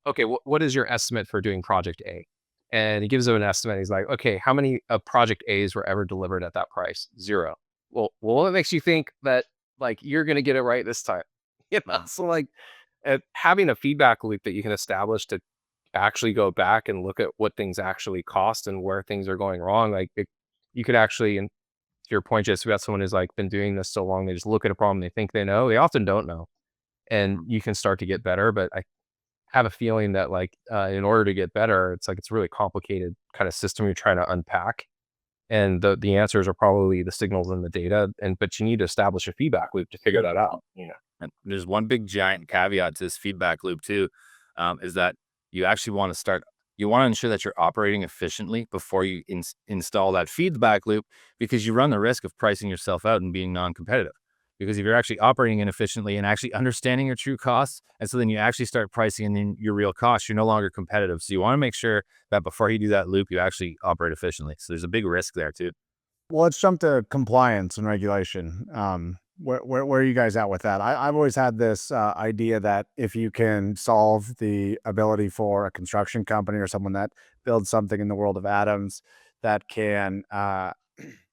okay, what is your estimate for doing project A? And he gives them an estimate. He's like, okay, how many of project A's were ever delivered at that price? 0. Well, what makes you think that like you're going to get it right this time? So like having a feedback loop that you can establish to actually go back and look at what things actually cost and where things are going wrong. Like you could actually, and to your point, Jess, we got someone who's like been doing this so long, they just look at a problem, they think they know, they often don't know, and you can start to get better. But I have a feeling that like in order to get better, it's like it's a really complicated kind of system you're trying to unpack, and the answers are probably the signals in the data, but you need to establish a feedback loop to figure that out. And there's one big giant caveat to this feedback loop too, is that you actually want to you want to ensure that you're operating efficiently before you install that feedback loop, because you run the risk of pricing yourself out and being non-competitive. Because if you're actually operating inefficiently and actually understanding your true costs, and so then you actually start pricing in your real costs, you're no longer competitive. So you want to make sure that before you do that loop, you actually operate efficiently. So there's a big risk there too. Well, let's jump to compliance and regulation. Where are you guys at with that? I've always had this idea that if you can solve the ability for a construction company or someone that builds something in the world of atoms that can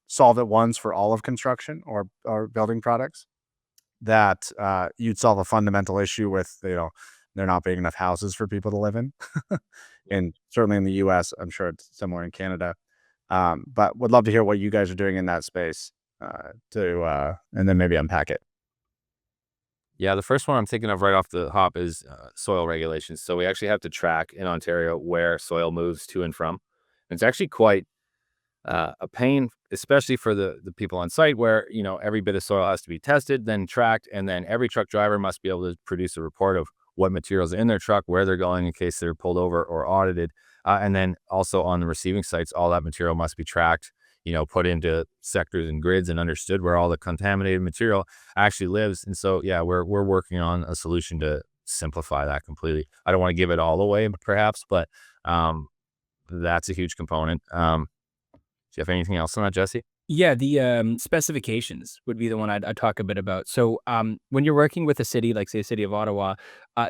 solve it once for all of construction or building products, that you'd solve a fundamental issue with, there not being enough houses for people to live in. And certainly in the US, I'm sure it's similar in Canada. But would love to hear what you guys are doing in that space and then maybe unpack it. Yeah, the first one I'm thinking of right off the hop is soil regulations. So we actually have to track in Ontario where soil moves to and from. And it's actually quite a pain, especially for the people on site, where every bit of soil has to be tested, then tracked, and then every truck driver must be able to produce a report of what materials are in their truck, where they're going in case they're pulled over or audited. And then also on the receiving sites, all that material must be tracked, put into sectors and grids and understood where all the contaminated material actually lives. And so, yeah, we're working on a solution to simplify that completely. I don't want to give it all away, perhaps, but that's a huge component. Do you have anything else on that, Jesse? Yeah, the specifications would be the one I'd talk a bit about. So when you're working with a city, like say a city of Ottawa,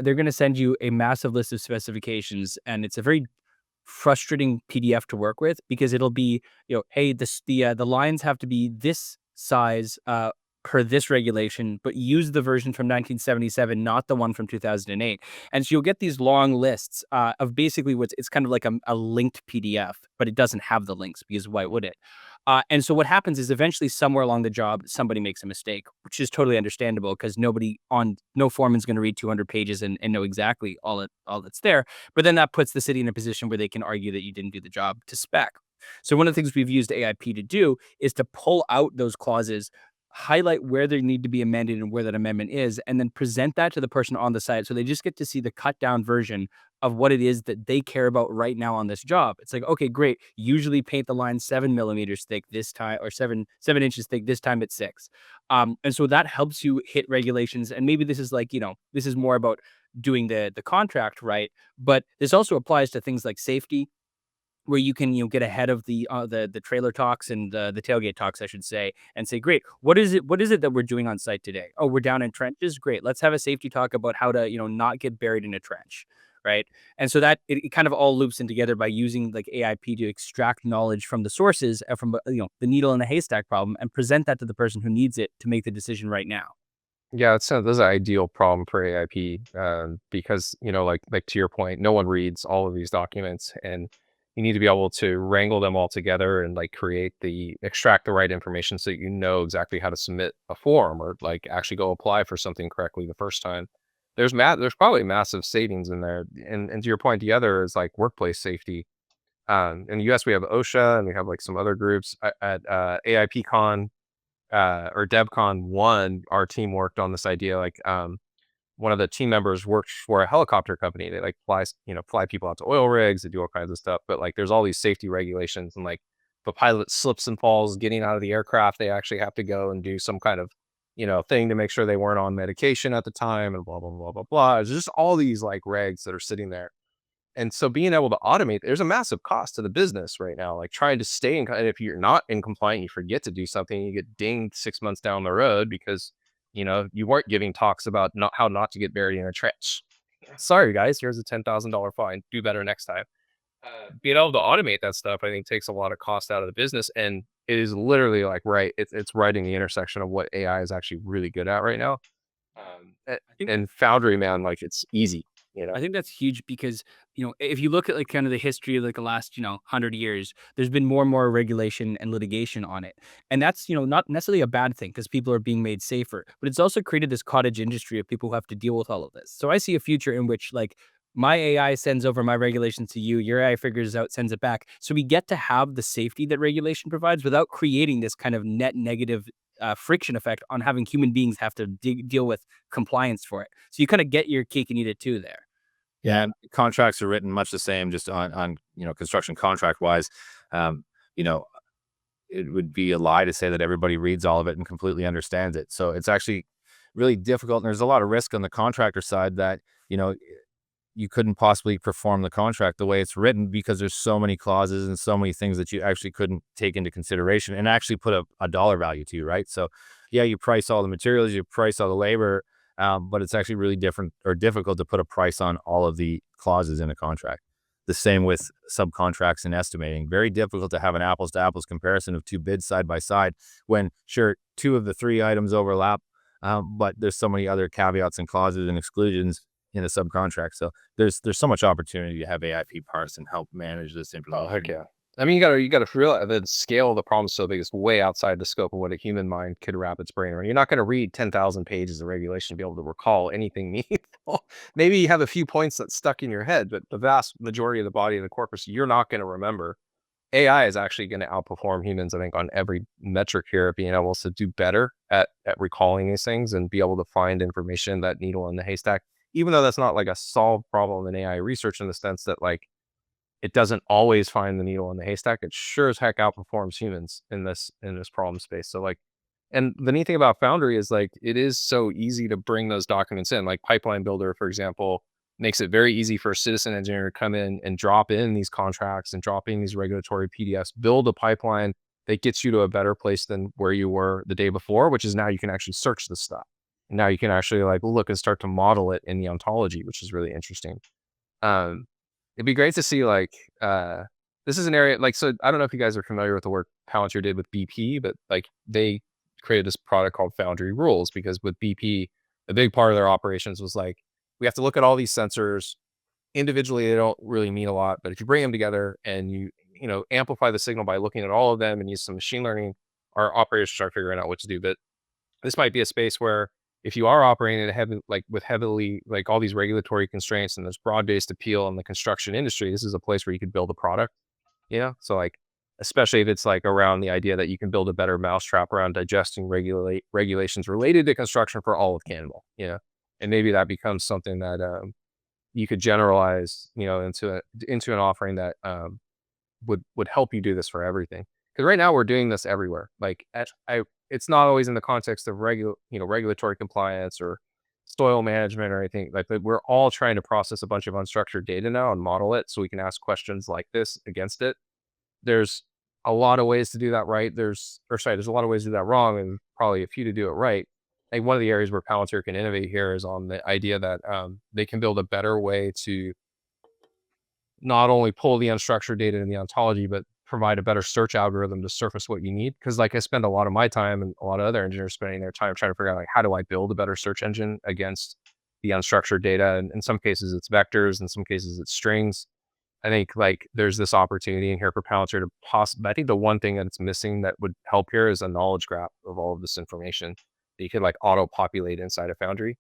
they're going to send you a massive list of specifications, and it's a very frustrating PDF to work with, because it'll be, hey, the lines have to be this size per this regulation, but use the version from 1977, not the one from 2008. And so you'll get these long lists of basically it's kind of like a linked PDF, but it doesn't have the links, because why would it? And so what happens is eventually somewhere along the job, somebody makes a mistake, which is totally understandable, because no foreman's going to read 200 pages and know exactly all that's there. But then that puts the city in a position where they can argue that you didn't do the job to spec. So one of the things we've used AIP to do is to pull out those clauses, highlight where they need to be amended and where that amendment is, and then present that to the person on the site. So they just get to see the cut down version of what it is that they care about right now on this job. It's like, okay, great. Usually paint the line 7 millimeters thick this time, or 7 inches thick. This time it's 6. And so that helps you hit regulations. And maybe this is like, this is more about doing the contract right, but this also applies to things like safety. where you can get ahead of the trailer talks and the tailgate talks, I should say, and say, great, what is it that we're doing on site today? Oh, we're down in trenches. Great, let's have a safety talk about how to not get buried in a trench, right? And so that it kind of all loops in together by using like AIP to extract knowledge from the sources, from the needle in the haystack problem, and present that to the person who needs it to make the decision right now. Yeah, that's an ideal problem for AIP, because like to your point, no one reads all of these documents, and you need to be able to wrangle them all together and like extract the right information so that you know exactly how to submit a form or like actually go apply for something correctly the first time. There's probably massive savings in there, and to your point, the other is like workplace safety. In the US, we have OSHA and we have like some other groups at AIPCon or DevCon 1, our team worked on this idea. Like, one of the team members works for a helicopter company. They like fly people out to oil rigs. They do all kinds of stuff. But like, there's all these safety regulations, and like, if a pilot slips and falls getting out of the aircraft, they actually have to go and do some kind of thing to make sure they weren't on medication at the time, and blah blah blah blah blah. It's just all these like regs that are sitting there. And so being able to automate, there's a massive cost to the business right now. Like trying to stay in, and if you're not in compliant, you forget to do something, you get dinged 6 months down the road because, you weren't giving talks about how not to get buried in a trench. Sorry, guys, here's a $10,000 fine. Do better next time. Being able to automate that stuff, I think, takes a lot of cost out of the business. And it is literally like, it's right in the intersection of what AI is actually really good at right now. And Foundry, man, like it's easy. I think that's huge because, if you look at like kind of the history of like the last, 100 years, there's been more and more regulation and litigation on it. And that's, not necessarily a bad thing because people are being made safer, but it's also created this cottage industry of people who have to deal with all of this. So I see a future in which like my AI sends over my regulations to you, your AI figures out, sends it back. So we get to have the safety that regulation provides without creating this kind of net negative friction effect on having human beings have to deal with compliance for it. So you kind of get your cake and eat it too there. Yeah, and contracts are written much the same, just on construction contract wise. You know, it would be a lie to say that everybody reads all of it and completely understands it. So it's actually really difficult, and there's a lot of risk on the contractor side that you couldn't possibly perform the contract the way it's written because there's so many clauses and so many things that you actually couldn't take into consideration and actually put a dollar value to, right? So yeah, you price all the materials, you price all the labor, but it's actually really difficult to put a price on all of the clauses in a contract. The same with subcontracts and estimating. Very difficult to have an apples to apples comparison of two bids side by side when sure, two of the three items overlap, but there's so many other caveats and clauses and exclusions in a subcontract. So there's so much opportunity to have AIP parse and help manage this information. Oh, heck yeah. I mean, you gotta realize the scale of the problem is so big, it's way outside the scope of what a human mind could wrap its brain around. You're not going to read 10,000 pages of regulation to be able to recall anything meaningful. Maybe you have a few points that stuck in your head, but the vast majority of the body of the corpus, you're not going to remember. AI is actually going to outperform humans, I think, on every metric here, being able to do better at recalling these things and be able to find information, that needle in the haystack, even though that's not like a solved problem in AI research in the sense that like, it doesn't always find the needle in the haystack. It sure as heck outperforms humans in this problem space. So like, and the neat thing about Foundry is like, it is so easy to bring those documents in. Like Pipeline Builder, for example, makes it very easy for a citizen engineer to come in and drop in these contracts and drop in these regulatory PDFs, build a pipeline that gets you to a better place than where you were the day before, which is now you can actually search this stuff. And now you can actually like look and start to model it in the ontology, which is really interesting. It'd be great to see like, this is an area like, so I don't know if you guys are familiar with the work Palantir did with BP, but like they created this product called Foundry Rules because with BP, a big part of their operations was like, we have to look at all these sensors individually. They don't really mean a lot, but if you bring them together and you amplify the signal by looking at all of them and use some machine learning, our operators start figuring out what to do. But this might be a space where if you are operating with heavily like all these regulatory constraints and this broad-based appeal in the construction industry, this is a place where you could build a product. So like, especially if it's like around the idea that you can build a better mousetrap around digesting regulations related to construction for all of Cannibal. And maybe that becomes something that you could generalize, into an offering that would help you do this for everything. Because right now we're doing this everywhere. Like it's not always in the context of regulatory compliance or soil management or anything. Like we're all trying to process a bunch of unstructured data now and model it so we can ask questions like this against it. There's a lot of ways to do that right. There's a lot of ways to do that wrong, and probably a few to do it right. I think one of the areas where Palantir can innovate here is on the idea that they can build a better way to not only pull the unstructured data in the ontology, but provide a better search algorithm to surface what you need. Because like I spend a lot of my time, and a lot of other engineers spending their time trying to figure out like, how do I build a better search engine against the unstructured data? And in some cases it's vectors, in some cases it's strings. I think like there's this opportunity in here for Palantir to I think the one thing that's missing that would help here is a knowledge graph of all of this information that you could like auto populate inside of Foundry.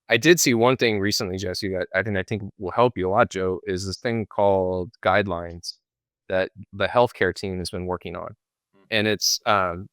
I did see one thing recently, Jesse, that I think will help you a lot, Joe, is this thing called guidelines that the healthcare team has been working on. And it's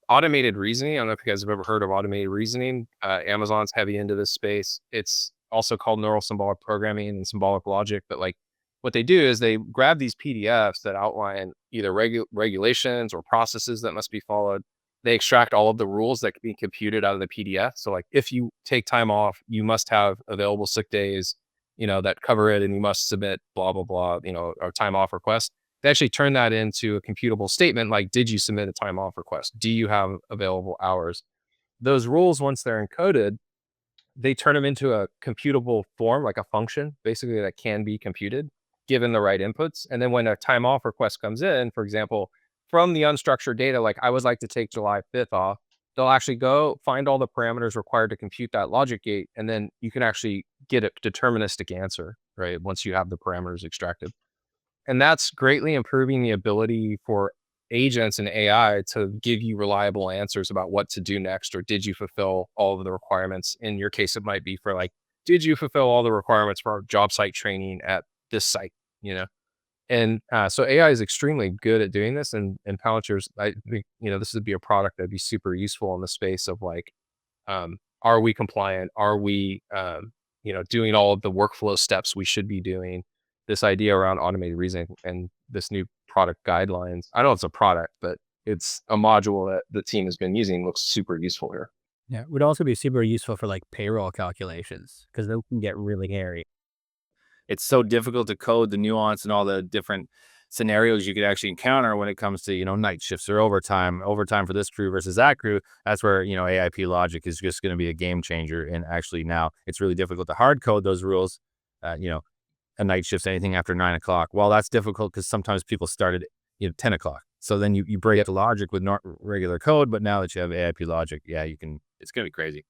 automated reasoning. I don't know if you guys have ever heard of automated reasoning. Amazon's heavy into this space. It's also called neural symbolic programming and symbolic logic. But like what they do is they grab these PDFs that outline either regulations or processes that must be followed. They extract all of the rules that can be computed out of the PDF. So like if you take time off, you must have available sick days, that cover it, and you must submit blah, blah, blah, or time off request. They actually turn that into a computable statement. Like, did you submit a time off request? Do you have available hours? Those rules, once they're encoded, they turn them into a computable form, like a function, basically, that can be computed given the right inputs. And then when a time off request comes in, for example, from the unstructured data, like I would like to take July 5th off, they'll actually go find all the parameters required to compute that logic gate. And then you can actually get a deterministic answer, right? Once you have the parameters extracted. And that's greatly improving the ability for agents and AI to give you reliable answers about what to do next, or did you fulfill all of the requirements? In your case, it might be for like, did you fulfill all the requirements for our job site training at this site, And so AI is extremely good at doing this. And Palantir's, I think, this would be a product that'd be super useful in the space of like, are we compliant? Are we, doing all of the workflow steps we should be doing? This idea around automated reasoning and this new product guidelines. I know it's a product, but it's a module that the team has been using. Looks super useful here. Yeah, it would also be super useful for like payroll calculations because they can get really hairy. It's so difficult to code the nuance and all the different scenarios you could actually encounter when it comes to, night shifts or overtime for this crew versus that crew. That's where, AIP logic is just going to be a game changer. And actually now it's really difficult to hard code those rules. A night shift, anything after 9 o'clock. Well, that's difficult because sometimes people start at 10 o'clock. So then you break the logic with regular code, but now that you have AIP logic, it's going to be crazy.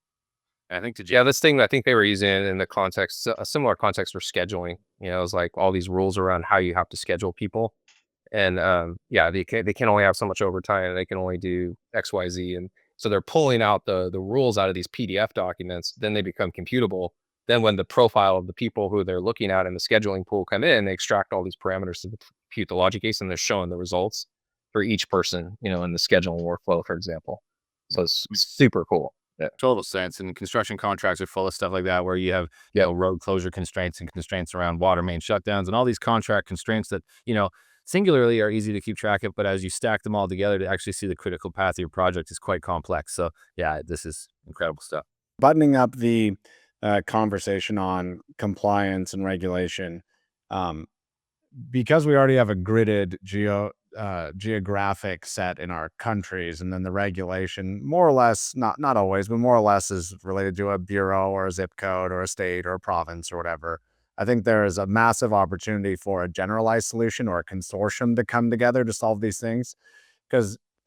I think this thing I think they were using in the context, a similar context for scheduling, it was like all these rules around how you have to schedule people. And they can only have so much overtime. They can only do X, Y, Z. And so they're pulling out the rules out of these PDF documents. Then they become computable. Then when the profile of the people who they're looking at in the scheduling pool come in, they extract all these parameters to compute the logic case, and they're showing the results for each person, in the scheduling workflow, for example. So it's super cool. Yeah. Total sense. And construction contracts are full of stuff like that, where you have, road closure constraints and constraints around water main shutdowns and all these contract constraints that, singularly are easy to keep track of, but as you stack them all together to actually see the critical path of your project is quite complex. So yeah, this is incredible stuff. Buttoning up the conversation on compliance and regulation, because we already have a gridded geographic set in our countries, and then the regulation more or less, not always, but more or less is related to a bureau or a zip code or a state or a province or whatever. I think there is a massive opportunity for a generalized solution or a consortium to come together to solve these things.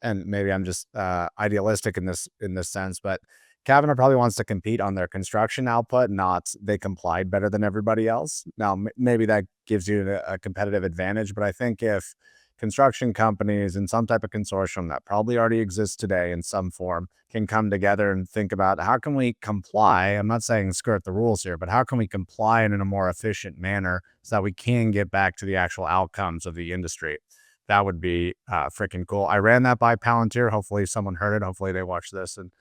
And maybe I'm just idealistic in this sense, but Cavanagh probably wants to compete on their construction output, not they complied better than everybody else. Now, maybe that gives you a competitive advantage, but I think if construction companies in some type of consortium that probably already exists today in some form can come together and think about how can we comply, I'm not saying skirt the rules here, but how can we comply in a more efficient manner so that we can get back to the actual outcomes of the industry. That would be freaking cool. I ran that by Palantir. Hopefully someone heard it. Hopefully they watch this and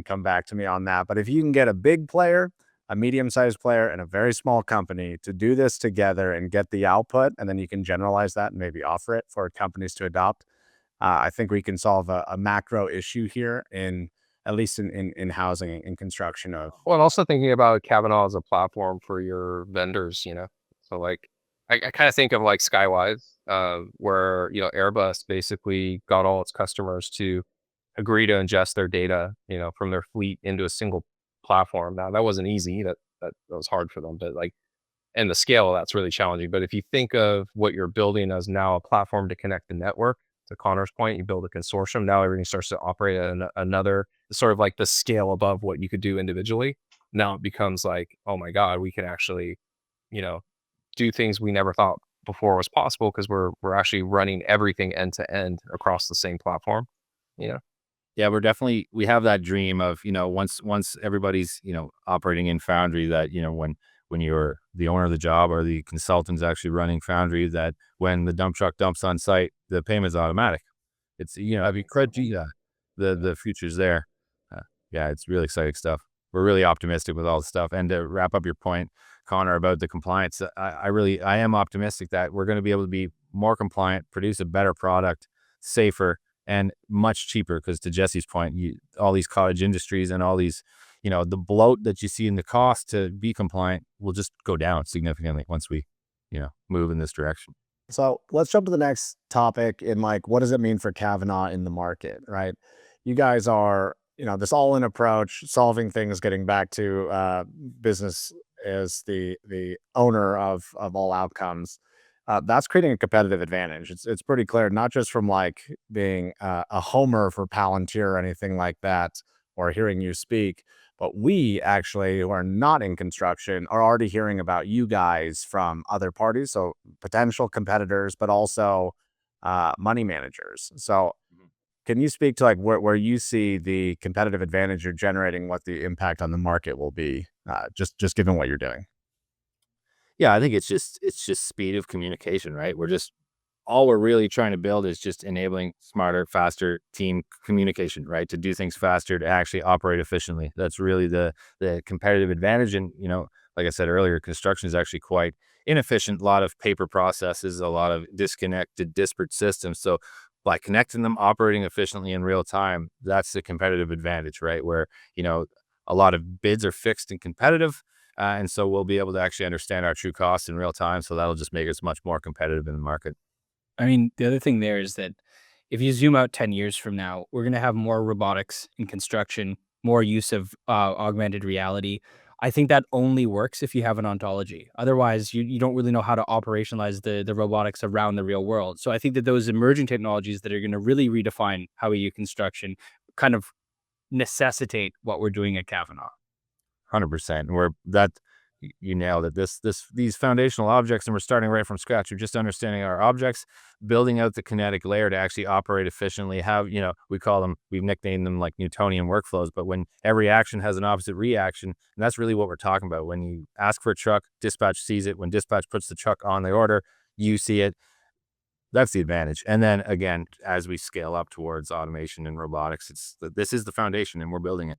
come back to me on that. But if you can get a big player, a medium-sized player, and a very small company to do this together and get the output, and then you can generalize that and maybe offer it for companies to adopt, I think we can solve a macro issue here in at least in housing and construction of. Well, and also thinking about Cavanagh as a platform for your vendors, So like, I kind of think of like Skywise, where, Airbus basically got all its customers to agree to ingest their data, from their fleet into a single platform. Now that wasn't easy. That was hard for them, but like, and the scale, that's really challenging. But if you think of what you're building as now a platform to connect the network, to Connor's point, you build a consortium. Now everything starts to operate at another sort of like the scale above what you could do individually. Now it becomes like, oh my God, we can actually, you know, do things we never thought before was possible because we're actually running everything end to end across the same platform. Yeah, we have that dream of, once everybody's, operating in Foundry, that, when you're the owner of the job or the consultant's actually running Foundry, that when the dump truck dumps on site, the payment's automatic. It's, I mean, the future's there. Yeah, it's really exciting stuff. We're really optimistic with all the stuff. And to wrap up your point, Connor, about the compliance, I am optimistic that we're going to be able to be more compliant, produce a better product, safer, and much cheaper. Because to Jesse's point, all these cottage industries and all these, the bloat that you see in the cost to be compliant will just go down significantly once we, move in this direction. So let's jump to the next topic in like, what does it mean for Cavanagh in the market, right? You guys are, this all-in approach, solving things, getting back to business as the owner of all outcomes. That's creating a competitive advantage. It's pretty clear, not just from like being a homer for Palantir or anything like that, or hearing you speak, but we actually, who are not in construction, are already hearing about you guys from other parties, so potential competitors, but also money managers. So can you speak to like where you see the competitive advantage you're generating, what the impact on the market will be, just given what you're doing? Yeah, I think it's just speed of communication, right? All we're really trying to build is just enabling smarter, faster team communication, right? To do things faster, to actually operate efficiently. That's really the competitive advantage. And, like I said earlier, construction is actually quite inefficient. A lot of paper processes, a lot of disconnected, disparate systems. So by connecting them, operating efficiently in real time, that's the competitive advantage, right? Where, a lot of bids are fixed and competitive. And so we'll be able to actually understand our true costs in real time. So that'll just make us much more competitive in the market. I mean, the other thing there is that if you zoom out 10 years from now, we're going to have more robotics in construction, more use of augmented reality. I think that only works if you have an ontology. Otherwise, you don't really know how to operationalize the robotics around the real world. So I think that those emerging technologies that are going to really redefine how we do construction kind of necessitate what we're doing at Cavanagh. 100%. You nailed it. These foundational objects, and we're starting right from scratch. We're just understanding our objects, building out the kinetic layer to actually operate efficiently. We've nicknamed them like Newtonian workflows, but when every action has an opposite reaction, and that's really what we're talking about. When you ask for a truck, dispatch sees it. When dispatch puts the truck on the order, you see it. That's the advantage. And then again, as we scale up towards automation and robotics, this is the foundation, and we're building it.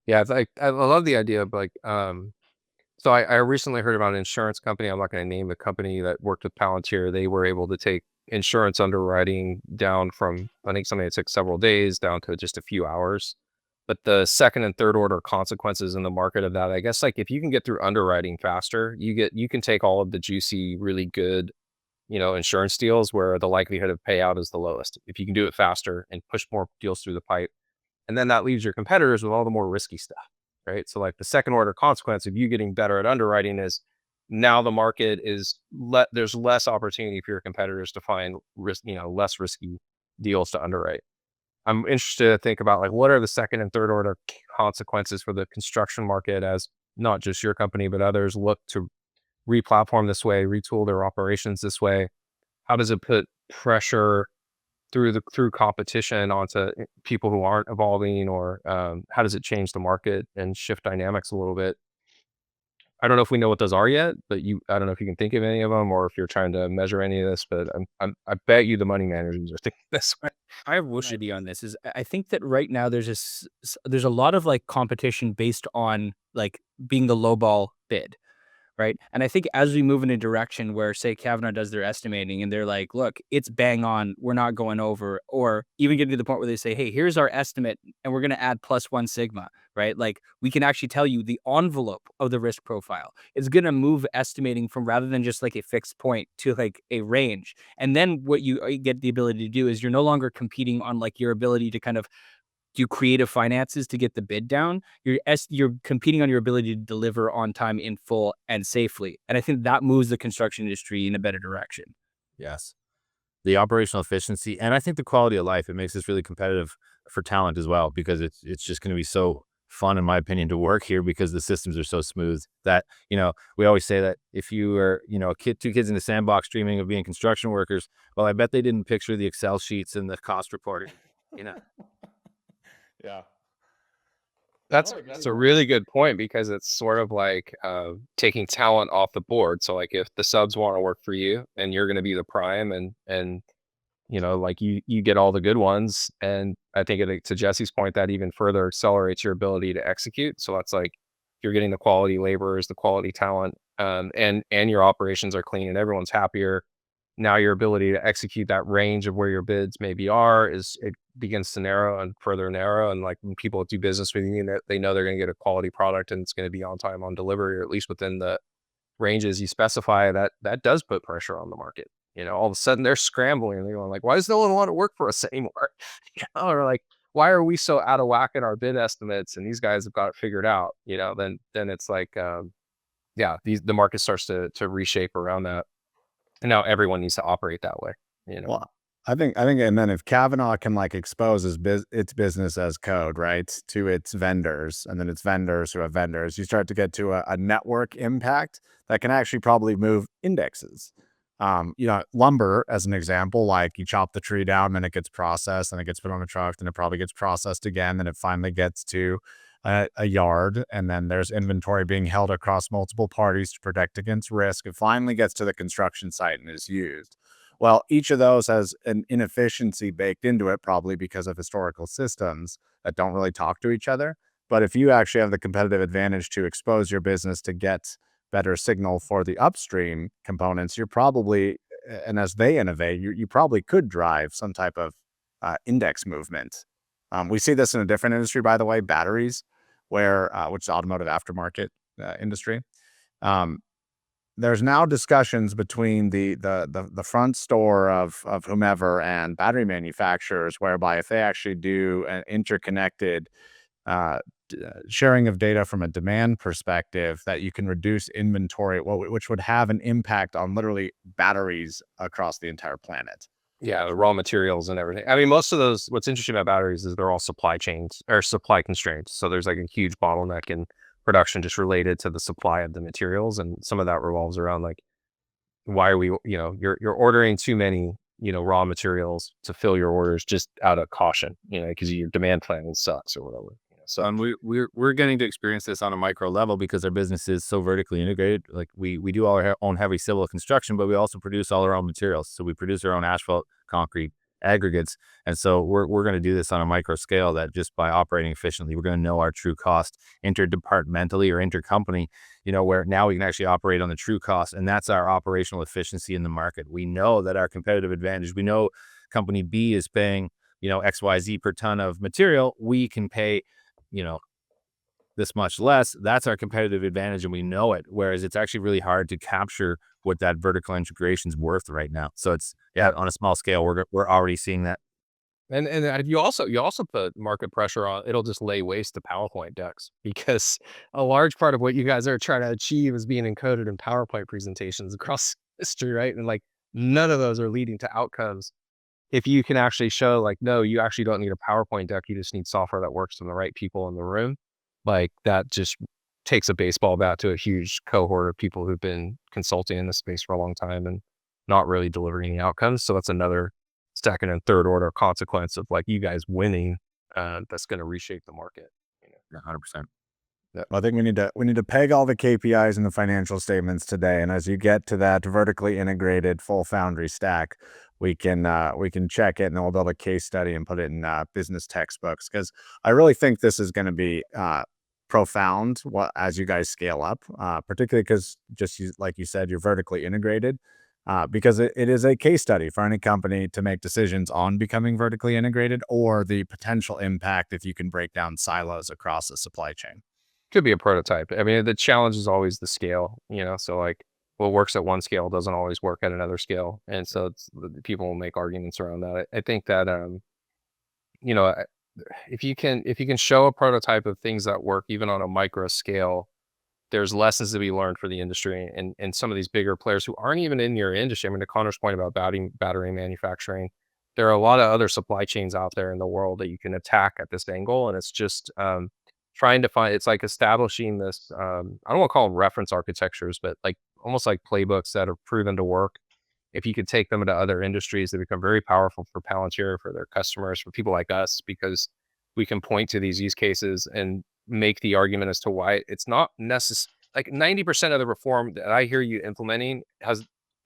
Yeah, it's like I love the idea of like, so I recently heard about an insurance company. I'm not going to name the company that worked with Palantir. They were able to take insurance underwriting down from, I think, something that took several days down to just a few hours. But the second and third order consequences in the market of that, I guess, like if you can get through underwriting faster, you can take all of the juicy, really good, insurance deals where the likelihood of payout is the lowest. If you can do it faster and push more deals through the pipe. And then that leaves your competitors with all the more risky stuff, right? So like the second order consequence of you getting better at underwriting is now the market is there's less opportunity for your competitors to find less risky deals to underwrite. I'm interested to think about like what are the second and third order consequences for the construction market as not just your company, but others look to re-platform this way, retool their operations this way. How does it put pressure through competition onto people who aren't evolving, or how does it change the market and shift dynamics a little bit? I don't know if we know what those are yet, but I don't know if you can think of any of them or if you're trying to measure any of this, but I bet you the money managers are thinking this way. I have one idea on this. I think that right now there's a lot of like competition based on like being the low ball bid. right? And I think as we move in a direction where, say, Cavanagh does their estimating and they're like, look, it's bang on, we're not going over, or even getting to the point where they say, hey, here's our estimate and we're going to add +1 sigma, right? Like we can actually tell you the envelope of the risk profile. It's going to move estimating from rather than just like a fixed point to like a range. And then what you get the ability to do is you're no longer competing on like your ability to kind of do creative finances to get the bid down. You're competing on your ability to deliver on time, in full, and safely. And I think that moves the construction industry in a better direction. Yes. The operational efficiency, and I think the quality of life, it makes us really competitive for talent as well, because it's just going to be so fun, in my opinion, to work here because the systems are so smooth that, we always say that if you were, two kids in the sandbox dreaming of being construction workers, well, I bet they didn't picture the Excel sheets and the cost reporting, Yeah. That's a really good point, because it's sort of like taking talent off the board. So like if the subs want to work for you and you're going to be the prime, and like you get all the good ones. And I think to Jesse's point, that even further accelerates your ability to execute. So that's like you're getting the quality laborers, the quality talent, and your operations are clean and everyone's happier. Now your ability to execute that range of where your bids maybe it begins to narrow and further narrow. And like when people do business with you, they know they're going to get a quality product and it's going to be on time, on delivery, or at least within the ranges you specify. That does put pressure on the market. All of a sudden they're scrambling and they're going like, why does no one want to work for us anymore? Or like, why are we so out of whack in our bid estimates? And these guys have got it figured out. Then it's like, the market starts to reshape around that. And now everyone needs to operate that way. Well, I think, and then if Cavanagh can like expose its business as code, right, to its vendors, and then its vendors who have vendors, you start to get to a network impact that can actually probably move indexes. Lumber, as an example, like you chop the tree down, then it gets processed, and it gets put on a truck, then it probably gets processed again, then it finally gets to a yard, and then there's inventory being held across multiple parties to protect against risk. It finally gets to the construction site and is used. Well, each of those has an inefficiency baked into it, probably because of historical systems that don't really talk to each other. But if you actually have the competitive advantage to expose your business to get better signal for the upstream components, you're probably, and as they innovate, you probably could drive some type of index movement. We see this in a different industry, by the way, batteries, which is automotive aftermarket industry. There's now discussions between the front store of whomever and battery manufacturers, whereby if they actually do an interconnected sharing of data from a demand perspective, that you can reduce inventory, which would have an impact on literally batteries across the entire planet. Yeah, the raw materials and everything. I mean, most of those, what's interesting about batteries is they're all supply chains or supply constraints. So there's like a huge bottleneck in production just related to the supply of the materials. And some of that revolves around like, why are we, you're ordering too many, raw materials to fill your orders just out of caution, because your demand planning sucks or whatever. So we're getting to experience this on a micro level because our business is so vertically integrated. Like we do all our own heavy civil construction, but we also produce all our own materials. So we produce our own asphalt, concrete, aggregates. And so we're going to do this on a micro scale, that just by operating efficiently, we're going to know our true cost interdepartmentally or intercompany, where now we can actually operate on the true cost. And that's our operational efficiency in the market. We know that our competitive advantage, we know company B is paying, XYZ per ton of material. We can pay, this much less. That's our competitive advantage, and we know it. Whereas it's actually really hard to capture what that vertical integration is worth right now. So it's on a small scale, we're already seeing that. And you also put market pressure on. It'll just lay waste to PowerPoint decks, because a large part of what you guys are trying to achieve is being encoded in PowerPoint presentations across history, right? And like none of those are leading to outcomes. If you can actually show like, no, you actually don't need a PowerPoint deck. You just need software that works from the right people in the room. Like that just takes a baseball bat to a huge cohort of people who've been consulting in this space for a long time and not really delivering any outcomes. So that's another second and third order consequence of like you guys winning. That's going to reshape the market. 100%. Yeah. I think we need to peg all the KPIs in the financial statements today. And as you get to that vertically integrated full Foundry stack, we can check it, and then we'll build a case study and put it in business textbooks, because I really think this is going to be profound as you guys scale up, particularly because like you said, you're vertically integrated. Because it is a case study for any company to make decisions on becoming vertically integrated, or the potential impact if you can break down silos across the supply chain. Could be a prototype. I mean, the challenge is always the scale, so like what works at one scale doesn't always work at another scale. And so people will make arguments around that. I think that, you know, if you can show a prototype of things that work even on a micro scale, there's lessons to be learned for the industry and some of these bigger players who aren't even in your industry. I mean, to Connor's point about battery manufacturing, there are a lot of other supply chains out there in the world that you can attack at this angle. And it's just trying to find, it's like establishing this, I don't want to call them reference architectures, but like almost like playbooks that are proven to work. If you could take them into other industries, they become very powerful for Palantir, for their customers, for people like us, because we can point to these use cases and make the argument as to why it's not necessary. Like 90% of the reform that I hear you implementing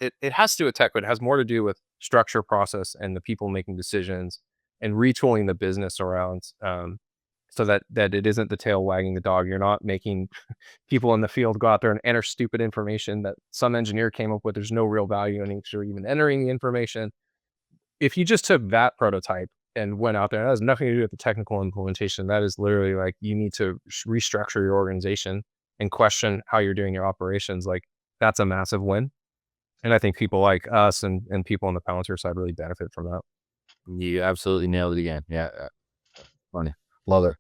it has to do with tech, but it has more to do with structure, process, and the people making decisions and retooling the business around, so that it isn't the tail wagging the dog. You're not making people in the field go out there and enter stupid information that some engineer came up with. There's no real value in even entering the information. If you just took that prototype and went out there, that has nothing to do with the technical implementation. That is literally like, you need to restructure your organization and question how you're doing your operations. Like, that's a massive win. And I think people like us and people on the Palantir side really benefit from that. You absolutely nailed it again. Yeah. Funny. Love it.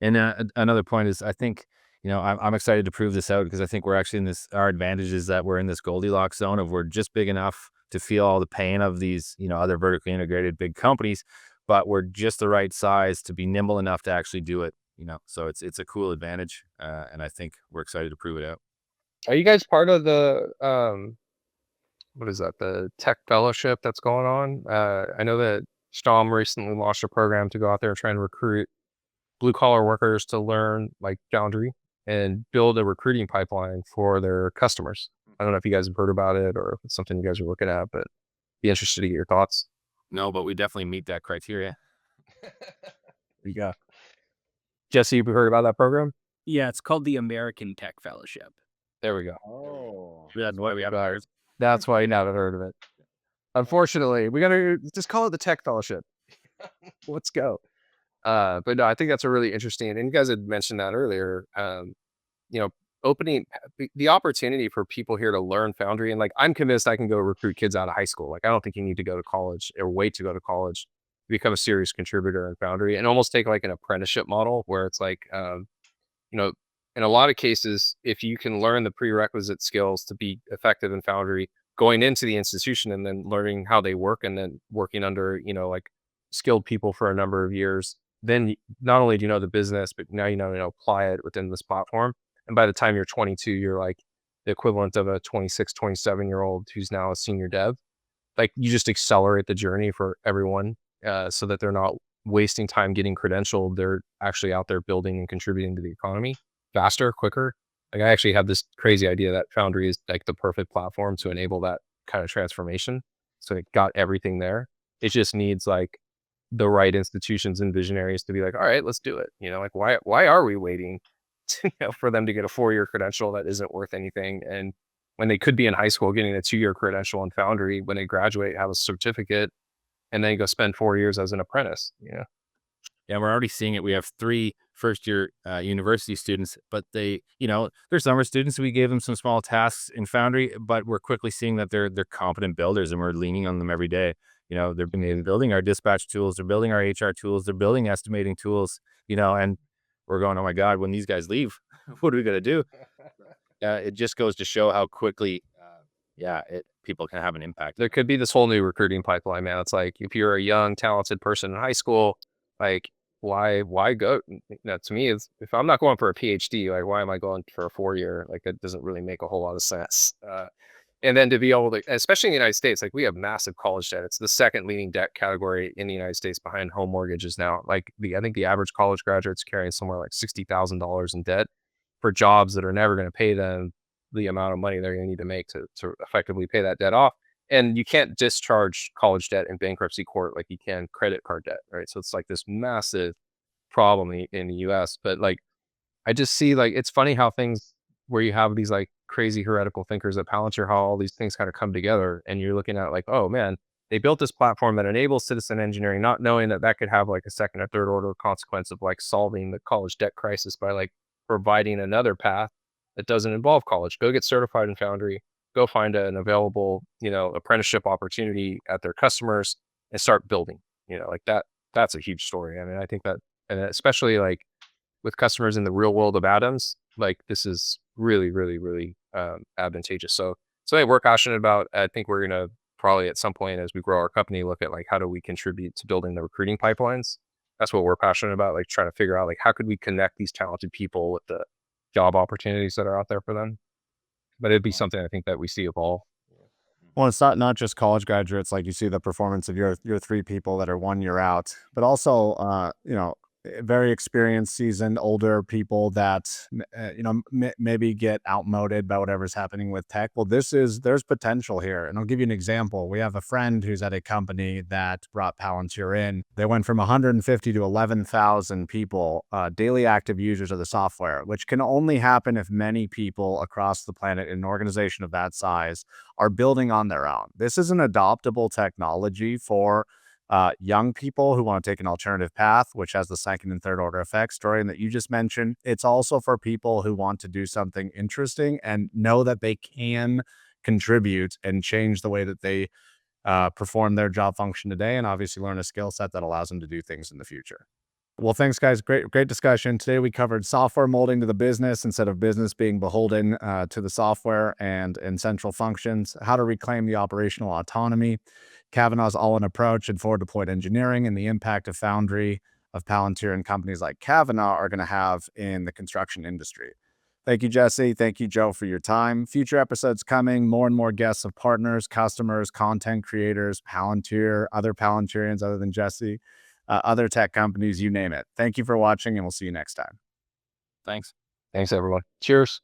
And another point is, I think, I'm excited to prove this out, because I think we're actually our advantage is that we're in this Goldilocks zone of, we're just big enough to feel all the pain of these, other vertically integrated big companies, but we're just the right size to be nimble enough to actually do it, so it's a cool advantage. And I think we're excited to prove it out. Are you guys part of the, what is that? The tech fellowship that's going on? I know that Stom recently launched a program to go out there and try and recruit blue collar workers to learn like Foundry and build a recruiting pipeline for their customers. I don't know if you guys have heard about it or if it's something you guys are looking at, but be interested to get your thoughts. No, but we definitely meet that criteria. There you go. Jesse, you've heard about that program? Yeah, it's called the American Tech Fellowship. There we go. Oh, That's why we haven't heard. That's why you haven't heard of it. Unfortunately, we got to just call it the Tech Fellowship. Let's go. But no, I think that's a really interesting, and you guys had mentioned that earlier, opening the opportunity for people here to learn Foundry. And like, I'm convinced I can go recruit kids out of high school. Like, I don't think you need to go to college or wait to go to college to become a serious contributor in Foundry, and almost take like an apprenticeship model where it's like, in a lot of cases, if you can learn the prerequisite skills to be effective in Foundry, going into the institution and then learning how they work and then working under, like skilled people for a number of years, then not only do you know the business, but now you know how to apply it within this platform. And by the time you're 22, you're like the equivalent of a 26, 27-year-old who's now a senior dev. Like, you just accelerate the journey for everyone, so that they're not wasting time getting credentialed. They're actually out there building and contributing to the economy faster, quicker. Like, I actually have this crazy idea that Foundry is like the perfect platform to enable that kind of transformation. So it got everything there. It just needs like the right institutions and visionaries to be like, all right, let's do it. Like, why are we waiting for them to get a 4-year credential that isn't worth anything? And when they could be in high school getting a 2-year credential in Foundry, when they graduate, have a certificate, and then go spend 4 years as an apprentice. Yeah, we're already seeing it. We have 3 first-year university students, but they're summer students. We gave them some small tasks in Foundry, but we're quickly seeing that they're competent builders, and we're leaning on them every day. They're building our dispatch tools, they're building our HR tools, they're building estimating tools, and we're going, oh my God, when these guys leave, what are we going to do? It just goes to show how quickly, people can have an impact. There could be this whole new recruiting pipeline, man. It's like, if you're a young, talented person in high school, like, why go? To me, it's, if I'm not going for a Ph.D., like, why am I going for a 4-year? Like, that doesn't really make a whole lot of sense. And then to be able to, especially in the United States, like, we have massive college debt. It's the second leading debt category in the United States behind home mortgages now. Like, I think the average college graduate's carrying somewhere like $60,000 in debt for jobs that are never going to pay them the amount of money they're going to need to make to effectively pay that debt off. And you can't discharge college debt in bankruptcy court like you can credit card debt, right? So it's like this massive problem in the US. But like, I just see like, it's funny how things where you have these like crazy heretical thinkers at Palantir, how all these things kind of come together, and you're looking at like, oh man, they built this platform that enables citizen engineering, not knowing that that could have like a second or third order consequence of like solving the college debt crisis by like providing another path that doesn't involve college. Go get certified in Foundry, go find an available, apprenticeship opportunity at their customers and start building, like that. That's a huge story. I mean, I think that, and especially like with customers in the real world of atoms, like this is really, really, really advantageous. So hey, we're passionate about, I think we're going to probably at some point as we grow our company, look at like, how do we contribute to building the recruiting pipelines? That's what we're passionate about, like trying to figure out like, how could we connect these talented people with the job opportunities that are out there for them? But it'd be something I think that we see evolve. Well, it's not just college graduates. Like you see the performance of your three people that are 1 year out, but also very experienced, seasoned, older people that maybe get outmoded by whatever's happening with tech. Well, there's potential here, and I'll give you an example. We have a friend who's at a company that brought Palantir in. They went from 150 to 11,000 people, daily active users of the software, which can only happen if many people across the planet in an organization of that size are building on their own. This is an adoptable technology for young people who want to take an alternative path, which has the second and third order effects, Dorian, that you just mentioned. It's also for people who want to do something interesting and know that they can contribute and change the way that they perform their job function today, and obviously learn a skill set that allows them to do things in the future. Well, thanks, guys. Great discussion. Today, we covered software molding to the business instead of business being beholden to the software and central functions, how to reclaim the operational autonomy, Cavanagh's all-in approach and forward-deployed engineering, and the impact of Foundry, of Palantir, and companies like Cavanagh are going to have in the construction industry. Thank you, Jesse. Thank you, Joe, for your time. Future episodes coming, more and more guests of partners, customers, content creators, Palantir, other Palantirians other than Jesse, other tech companies, you name it. Thank you for watching, and we'll see you next time. Thanks. Thanks, everyone. Cheers.